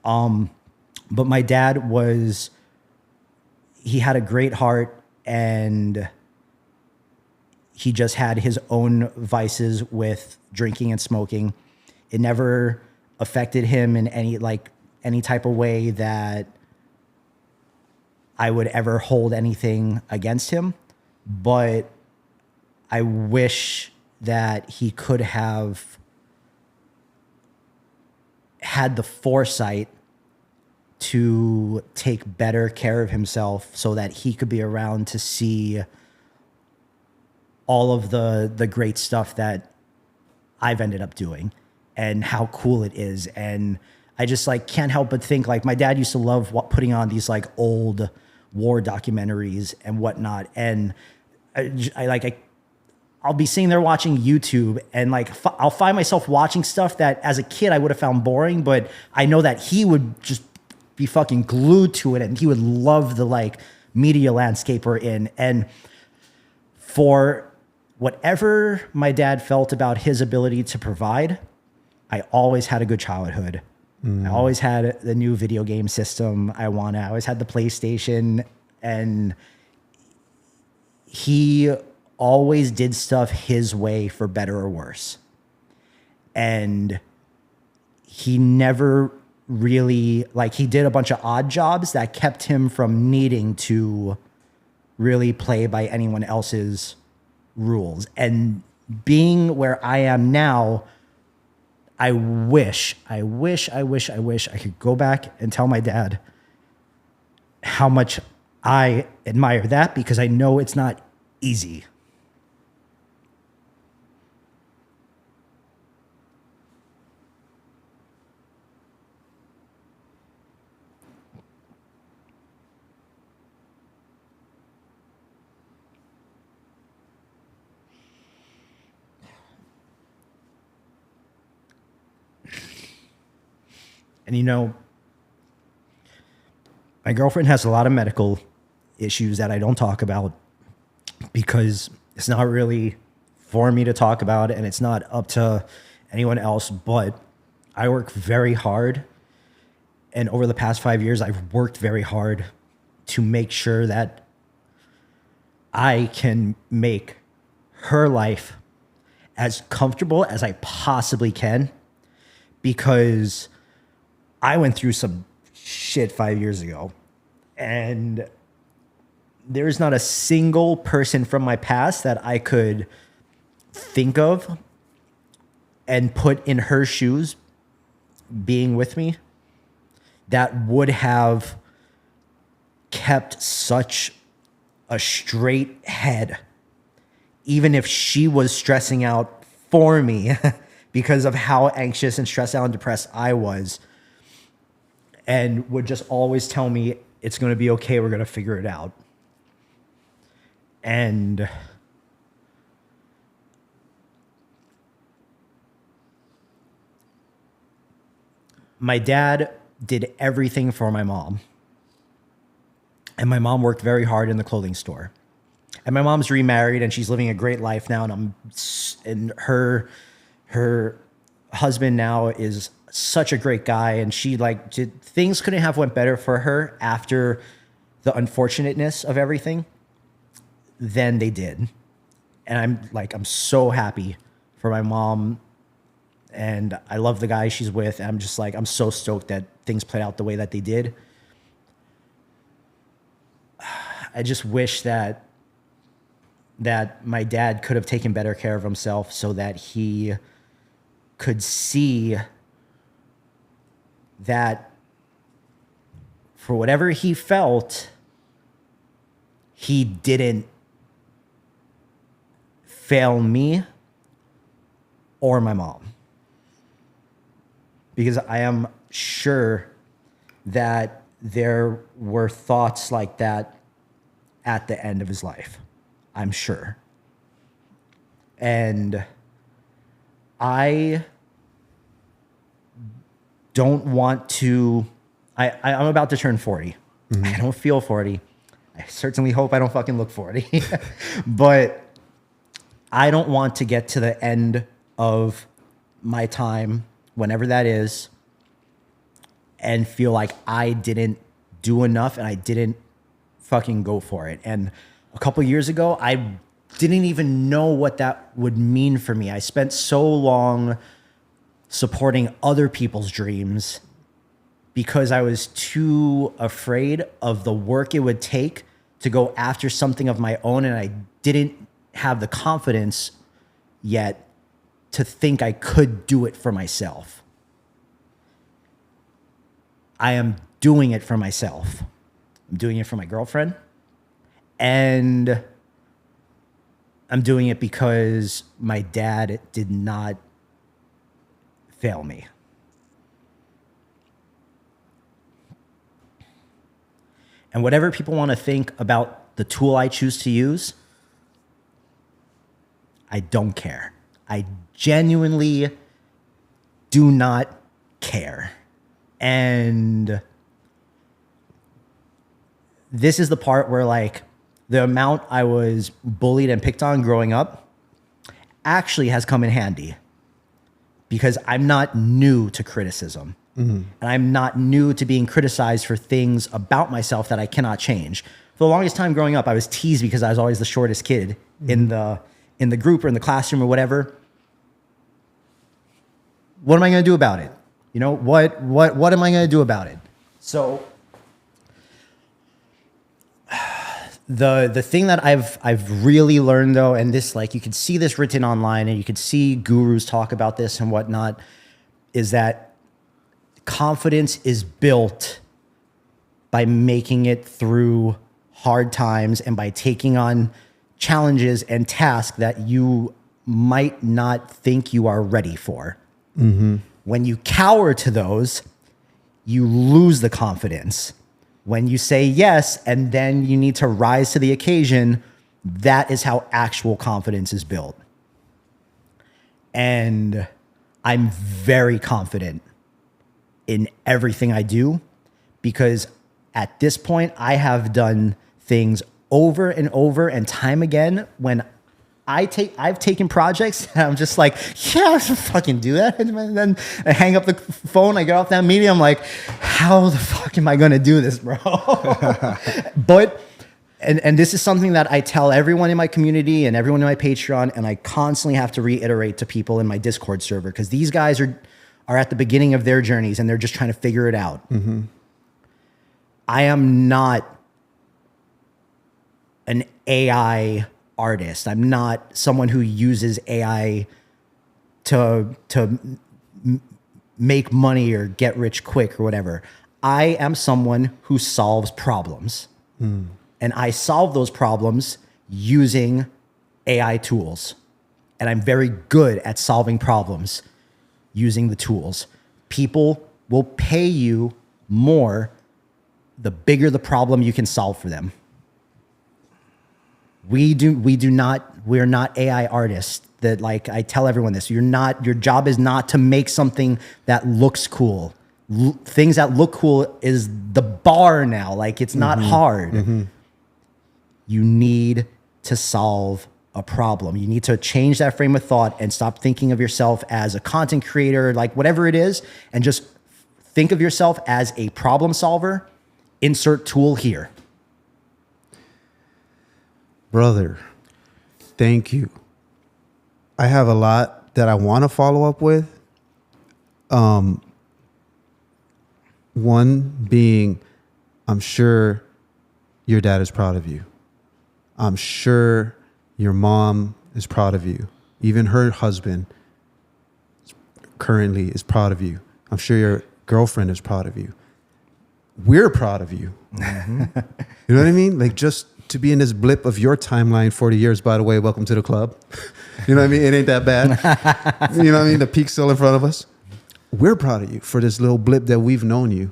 B: But my dad he had a great heart, and he just had his own vices with drinking and smoking. It never affected him in any type of way that I would ever hold anything against him. But I wish that he could have had the foresight to take better care of himself so that he could be around to see all of the great stuff that I've ended up doing and how cool it is. And I just like can't help but think like my dad used to love putting on these like old war documentaries and whatnot. And I'll be sitting there watching YouTube and like I'll find myself watching stuff that as a kid I would have found boring, but I know that he would just be fucking glued to it and he would love the like media landscape we're in. And for whatever my dad felt about his ability to provide, I always had a good childhood. I always had the new video game system I wanted. I always had the PlayStation, and he always did stuff his way for better or worse. And he never really, like, he did a bunch of odd jobs that kept him from needing to really play by anyone else's rules. And being where I am now, I wish I could go back and tell my dad how much I admire that, because I know it's not easy. And you know, my girlfriend has a lot of medical issues that I don't talk about because it's not really for me to talk about and it's not up to anyone else. But I work very hard. And over the past 5 years, I've worked very hard to make sure that I can make her life as comfortable as I possibly can, because I went through some shit 5 years ago, and there's not a single person from my past that I could think of and put in her shoes being with me that would have kept such a straight head, even if she was stressing out for me because of how anxious and stressed out and depressed I was, and would just always tell me, it's going to be okay, we're going to figure it out. And my dad did everything for my mom. And my mom worked very hard in the clothing store. And my mom's remarried and she's living a great life now. And her husband now is such a great guy. And she things couldn't have went better for her after the unfortunateness of everything than they did. And I'm so happy for my mom. And I love the guy she's with. I'm just I'm so stoked that things played out the way that they did. I just wish that my dad could have taken better care of himself so that he could see that for whatever he felt, he didn't fail me or my mom. Because I am sure that there were thoughts like that at the end of his life. I'm sure. And I don't want to... I'm about to turn 40. Mm-hmm. I don't feel 40. I certainly hope I don't fucking look 40. But I don't want to get to the end of my time, whenever that is, and feel like I didn't do enough and I didn't fucking go for it. And a couple years ago, I didn't even know what that would mean for me. I spent so long supporting other people's dreams because I was too afraid of the work it would take to go after something of my own, and I didn't have the confidence yet to think I could do it for myself. I am doing it for myself. I'm doing it for my girlfriend. And I'm doing it because my dad did not fail me. And whatever people want to think about the tool I choose to use, I don't care. I genuinely do not care. And this is the part where the amount I was bullied and picked on growing up actually has come in handy, because I'm not new to criticism. Mm-hmm. And I'm not new to being criticized for things about myself that I cannot change. For the longest time growing up, I was teased because I was always the shortest kid in the group or in the classroom or whatever. What am I going to do about it? You know, what am I going to do about it? So the thing that I've really learned, though, and this, you could see this written online and you could see gurus talk about this and whatnot, is that confidence is built by making it through hard times and by taking on challenges and tasks that you might not think you are ready for. Mm-hmm. When you cower to those, you lose the confidence. When you say yes and then you need to rise to the occasion, that is how actual confidence is built. And I'm very confident in everything I do, because at this point I have done things over and over and time again when I've taken projects and I'm just yeah, I should fucking do that. And then I hang up the phone, I get off that meeting, I'm like, how the fuck am I gonna do this, bro? But And this is something that I tell everyone in my community and everyone in my Patreon, and I constantly have to reiterate to people in my Discord server, because these guys are at the beginning of their journeys and they're just trying to figure it out. I am not an AI artist. I'm not someone who uses AI to make money or get rich quick or whatever. I am someone who solves problems. And I solve those problems using AI tools. And I'm very good at solving problems using the tools. People will pay you more the bigger the problem you can solve for them. We're not AI artists. That, like, I tell everyone this, your job is not to make something that looks cool. Things that look cool is the bar now. Like, it's not hard. You need to solve a problem. You need to change that frame of thought and stop thinking of yourself as a content creator, like whatever it is, and just think of yourself as a problem solver. Insert tool here.
D: Brother, thank you. I have a lot that I want to follow up with. One being, I'm sure your dad is proud of you. I'm sure your mom is proud of you. Even her husband currently is proud of you. I'm sure your girlfriend is proud of you. We're proud of you. You know what I mean? Like, just to be in this blip of your timeline, 40 years, by the way, welcome to the club. You know what I mean? It ain't that bad. You know what I mean? The peak's still in front of us. We're proud of you for this little blip that we've known you.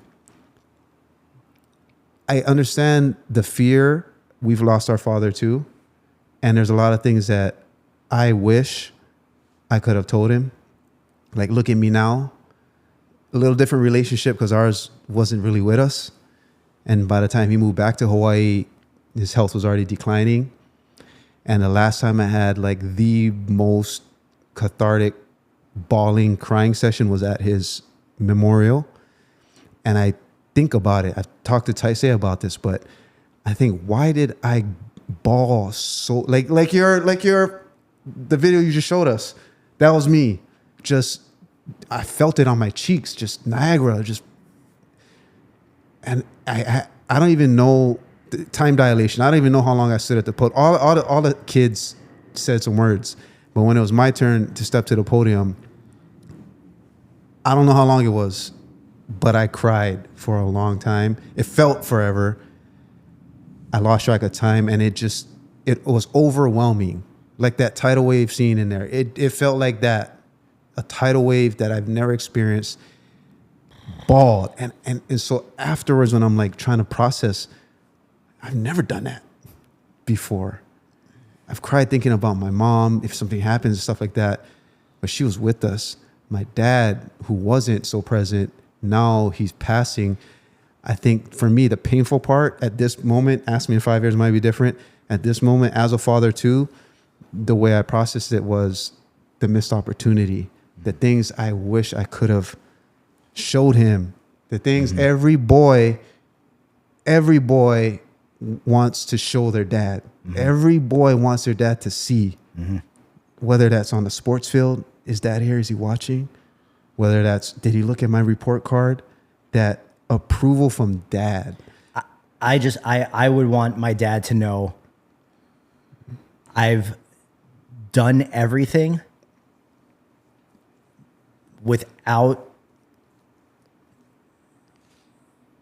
D: I understand the fear. We've lost our father too. And there's a lot of things that I wish I could have told him. Like, look at me now. A little different relationship because ours wasn't really with us. And by the time he moved back to Hawaii, his health was already declining. And the last time I had like the most cathartic bawling, crying session was at his memorial. And I think about it. I've talked to Taisei about this, but I think, why did I bawl so like the video you just showed us? That was me. Just, I felt it on my cheeks, just Niagara, just, and I don't even know time dilation. I don't even know how long I stood at the podium. All the kids said some words, but when it was my turn to step to the podium, I don't know how long it was, but I cried for a long time. It felt forever. I lost track of time, and it was overwhelming. Like that tidal wave scene in there. It felt like that. A tidal wave that I've never experienced. Bawled. And so afterwards, when I'm like trying to process, I've never done that before. I've cried thinking about my mom, if something happens and stuff like that. But she was with us. My dad, who wasn't so present, now he's passing. I think for me, the painful part at this moment, ask me in 5 years, might be different. At this moment, as a father too, the way I processed it was the missed opportunity. The things I wish I could have showed him. The things every boy wants to show their dad. Every boy wants their dad to see. Whether that's on the sports field, is dad here? Is he watching? Whether that's, did he look at my report card? That approval from dad.
B: I would want my dad to know I've done everything without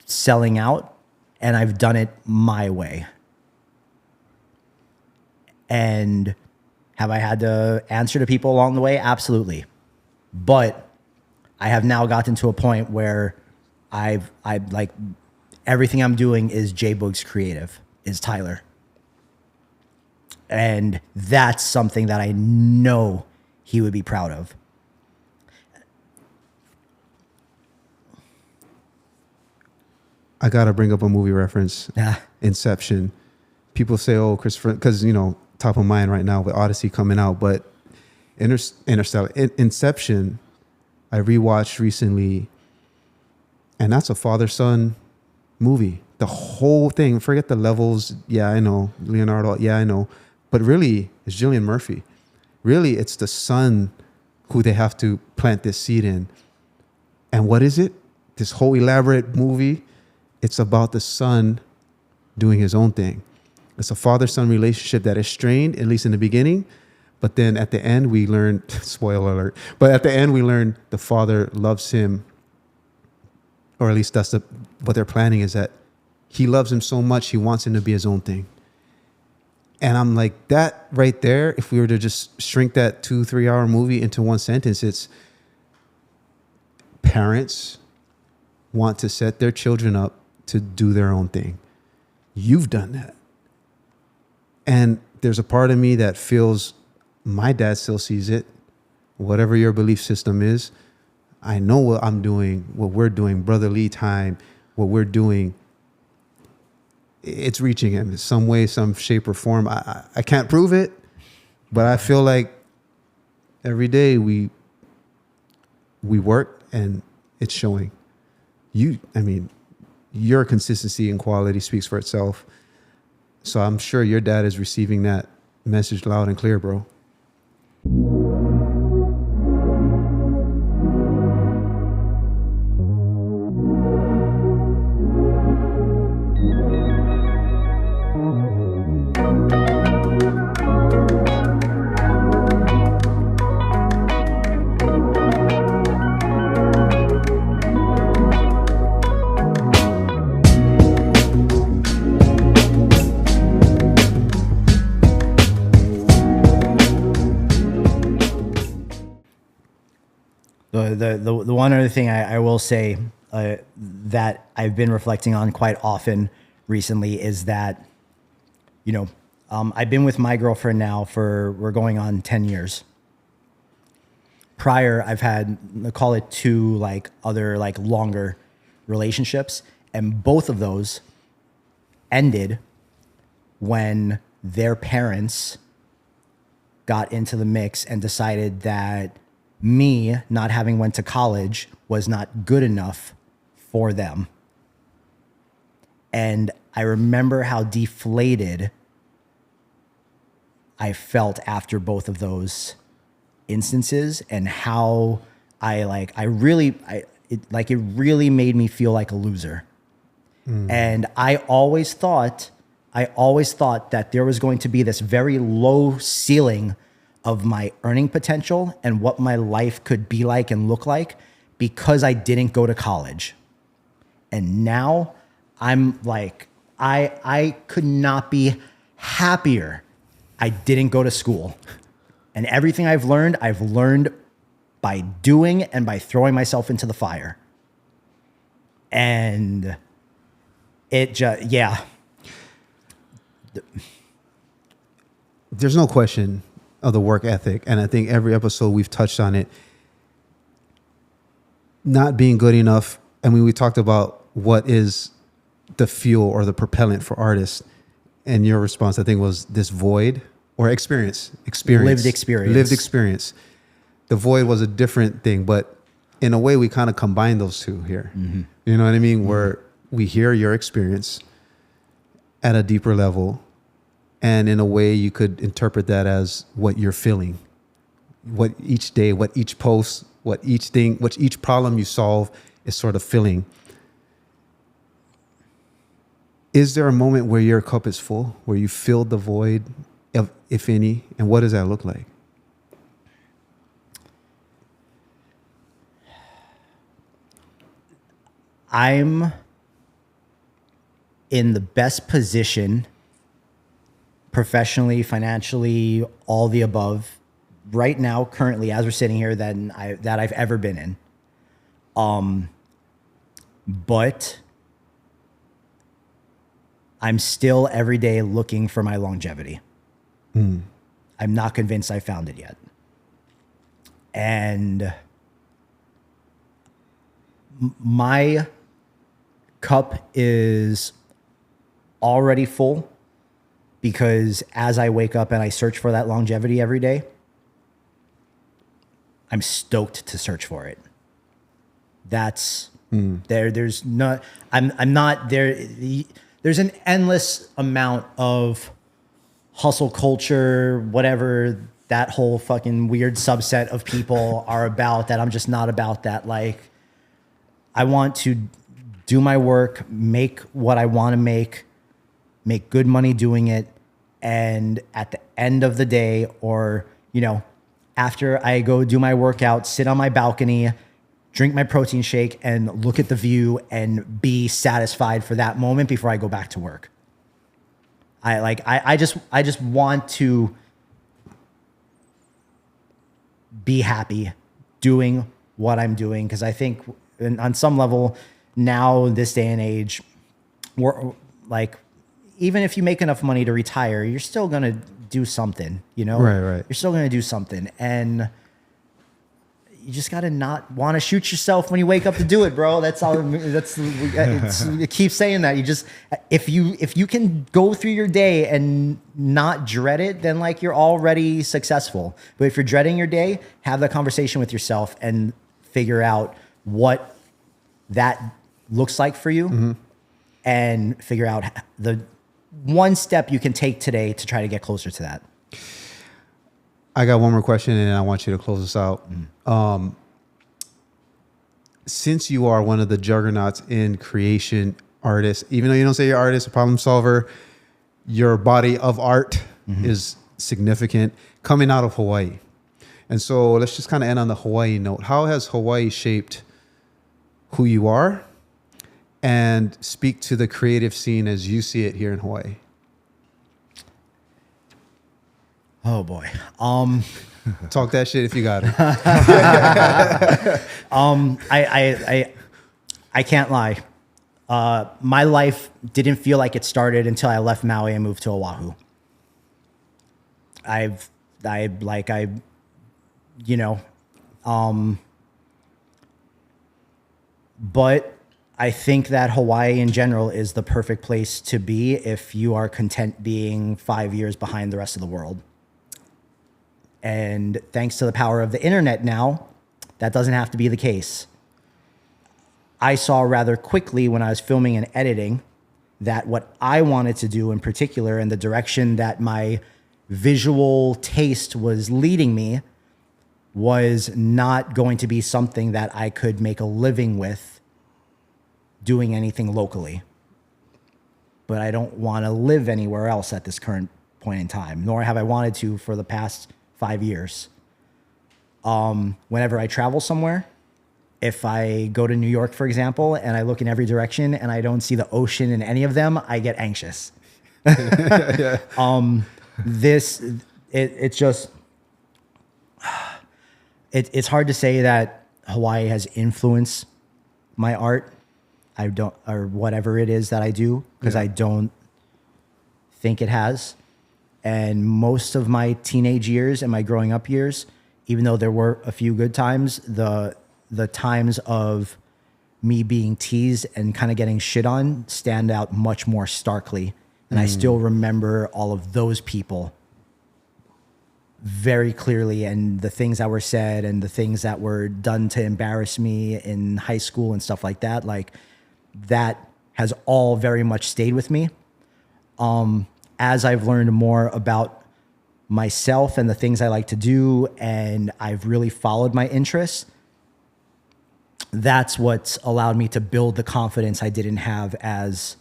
B: selling out, and I've done it my way. And have I had to answer to people along the way? Absolutely. But I have now gotten to a point where I've like, everything I'm doing is jboogxcreative, is Tyler. And that's something that I know he would be proud of.
D: I got to bring up a movie reference.
B: Yeah.
D: Inception. People say, oh, Christopher, because, you know, top of mind right now with Odyssey coming out, but Interstellar, Inception, I rewatched recently, and that's a father-son movie. the whole thing. Forget the levels. Yeah, I know. Leonardo. Yeah, I know. But really, it's Cillian Murphy. Really, it's the son who they have to plant this seed in. And what is it? This whole elaborate movie, it's about the son doing his own thing. It's a father-son relationship that is strained, at least in the beginning. But then at the end, we learn, spoiler alert, but at the end, we learn the father loves him, or at least that's what they're planning, is that he loves him so much, he wants him to be his own thing. And I'm like, that right there, if we were to just shrink that 2-3 hour movie into one sentence, it's parents want to set their children up to do their own thing. You've done that. And there's a part of me that feels my dad still sees it. Whatever your belief system is, I know what I'm doing, what we're doing, BrotherLee time, what we're doing. It's reaching him in some way, some shape or form. I can't prove it, but I feel like every day we work and it's showing. Your consistency and quality speaks for itself. So I'm sure your dad is receiving that message loud and clear, bro.
B: The one other thing I will say that I've been reflecting on quite often recently is that, I've been with my girlfriend now we're going on 10 years. Prior, I've had, call it 2 other longer relationships, and both of those ended when their parents got into the mix and decided that me not having went to college was not good enough for them. And I remember how deflated I felt after both of those instances, and how it really made me feel like a loser. And I always thought that there was going to be this very low ceiling of my earning potential and what my life could be like and look like because I didn't go to college. And now I'm like, I could not be happier I didn't go to school. And everything I've learned by doing and by throwing myself into the fire. And it just, yeah.
D: There's no question of the work ethic. And I think every episode we've touched on it. Not being good enough. I mean, we talked about what is the fuel or the propellant for artists. And your response, I think, was this void or experience.
B: Lived experience.
D: The void was a different thing, but in a way we kind of combine those two here.
B: Mm-hmm.
D: You know what I mean? Mm-hmm. Where we hear your experience at a deeper level, and in a way you could interpret that as what you're feeling, what each day, what each post, what each problem you solve is sort of filling. Is there a moment where your cup is full, where you filled the void, if any, and what does that look like?
B: I'm in the best position professionally, financially, all the above right now, currently, as we're sitting here, that I've ever been in. But I'm still every day looking for my longevity. I'm not convinced I found it yet. And my cup is already full because as I wake up and I search for that longevity every day, I'm stoked to search for it. That's There's not. I'm not there. There's an endless amount of hustle culture, whatever that whole fucking weird subset of people are about, that I'm just not about that. Like, I want to do my work, make what I want to make good money doing it. And at the end of the day, or, you know, after I go do my workout, sit on my balcony, drink my protein shake and look at the view and be satisfied for that moment before I go back to work. I just want to be happy doing what I'm doing, because I think on some level now, this day and age, we're like, even if you make enough money to retire, you're still going to do something, you know?
D: Right.
B: You're still going to do something. And you just got to not want to shoot yourself when you wake up to do it, bro. That's all. It keeps saying that. You just, if you can go through your day and not dread it, then like you're already successful. But if you're dreading your day, have that conversation with yourself and figure out what that looks like for you, and figure out the one step you can take today to try to get closer to that.
D: I got one more question, and I want you to close us out. Since you are one of the juggernauts in creation, artists, even though you don't say you're artist, a problem solver, your body of art is significant, coming out of Hawaii. And so let's just kind of end on the Hawaii note. How has Hawaii shaped who you are, and speak to the creative scene as you see it here in Hawaii?
B: Oh boy.
D: Talk that shit if you got it.
B: I can't lie. My life didn't feel like it started until I left Maui and moved to Oahu. But I think that Hawaii in general is the perfect place to be if you are content being 5 years behind the rest of the world. And thanks to the power of the internet now, that doesn't have to be the case. I saw rather quickly when I was filming and editing that what I wanted to do in particular, and the direction that my visual taste was leading me, was not going to be something that I could make a living with doing anything locally. But I don't want to live anywhere else at this current point in time, nor have I wanted to for the past 5 years. Whenever I travel somewhere, if I go to New York, for example, and I look in every direction and I don't see the ocean in any of them, I get anxious. It's hard to say that Hawaii has influenced my art. I don't, or whatever it is that I do, because I don't think it has. And most of my teenage years and my growing up years, even though there were a few good times, the times of me being teased and kind of getting shit on stand out much more starkly. And I still remember all of those people very clearly, and the things that were said and the things that were done to embarrass me in high school and stuff like that. Like, that has all very much stayed with me. As I've learned more about myself and the things I like to do, and I've really followed my interests, that's what's allowed me to build the confidence I didn't have as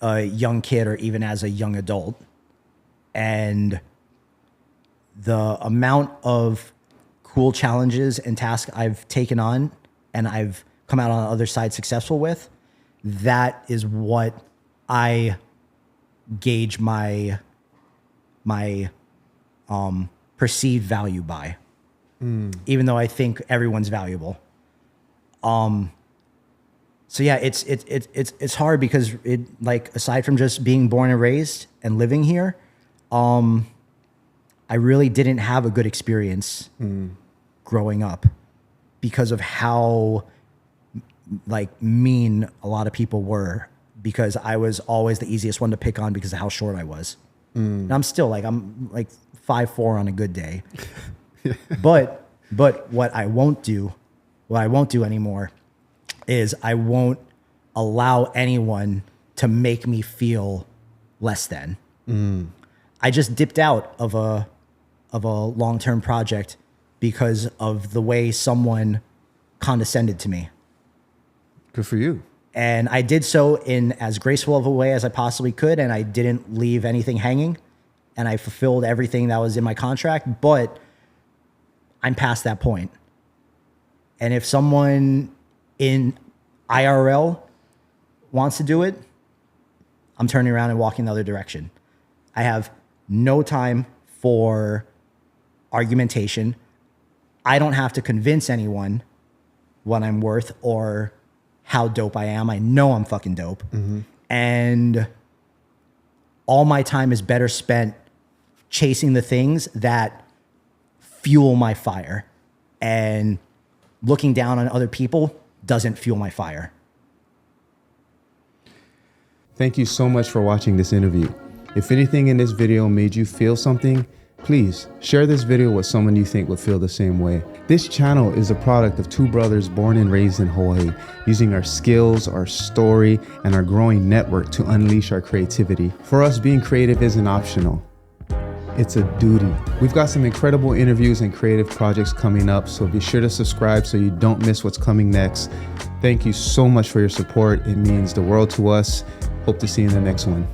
B: a young kid or even as a young adult. And the amount of cool challenges and tasks I've taken on and I've come out on the other side successful with, that is what I gauge my perceived value by, even though I think everyone's valuable. So yeah, it's hard because it, like, aside from just being born and raised and living here, I really didn't have a good experience growing up because of how like mean a lot of people were, because I was always the easiest one to pick on because of how short I was. And I'm like 5'4" on a good day. But what I won't do anymore is I won't allow anyone to make me feel less than. I just dipped out of a long-term project because of the way someone condescended to me.
D: Good for you.
B: And I did so in as graceful of a way as I possibly could, and I didn't leave anything hanging, and I fulfilled everything that was in my contract, but I'm past that point. And if someone in IRL wants to do it, I'm turning around and walking the other direction. I have no time for argumentation. I don't have to convince anyone what I'm worth or how dope I am. I know I'm fucking dope. And all my time is better spent chasing the things that fuel my fire. And looking down on other people doesn't fuel my fire.
C: Thank you so much for watching this interview. If anything in this video made you feel something, please share this video with someone you think would feel the same way. This channel is a product of two brothers born and raised in Hawaii, using our skills, our story, and our growing network to unleash our creativity. For us, being creative isn't optional. It's a duty. We've got some incredible interviews and creative projects coming up, so be sure to subscribe so you don't miss what's coming next. Thank you so much for your support. It means the world to us. Hope to see you in the next one.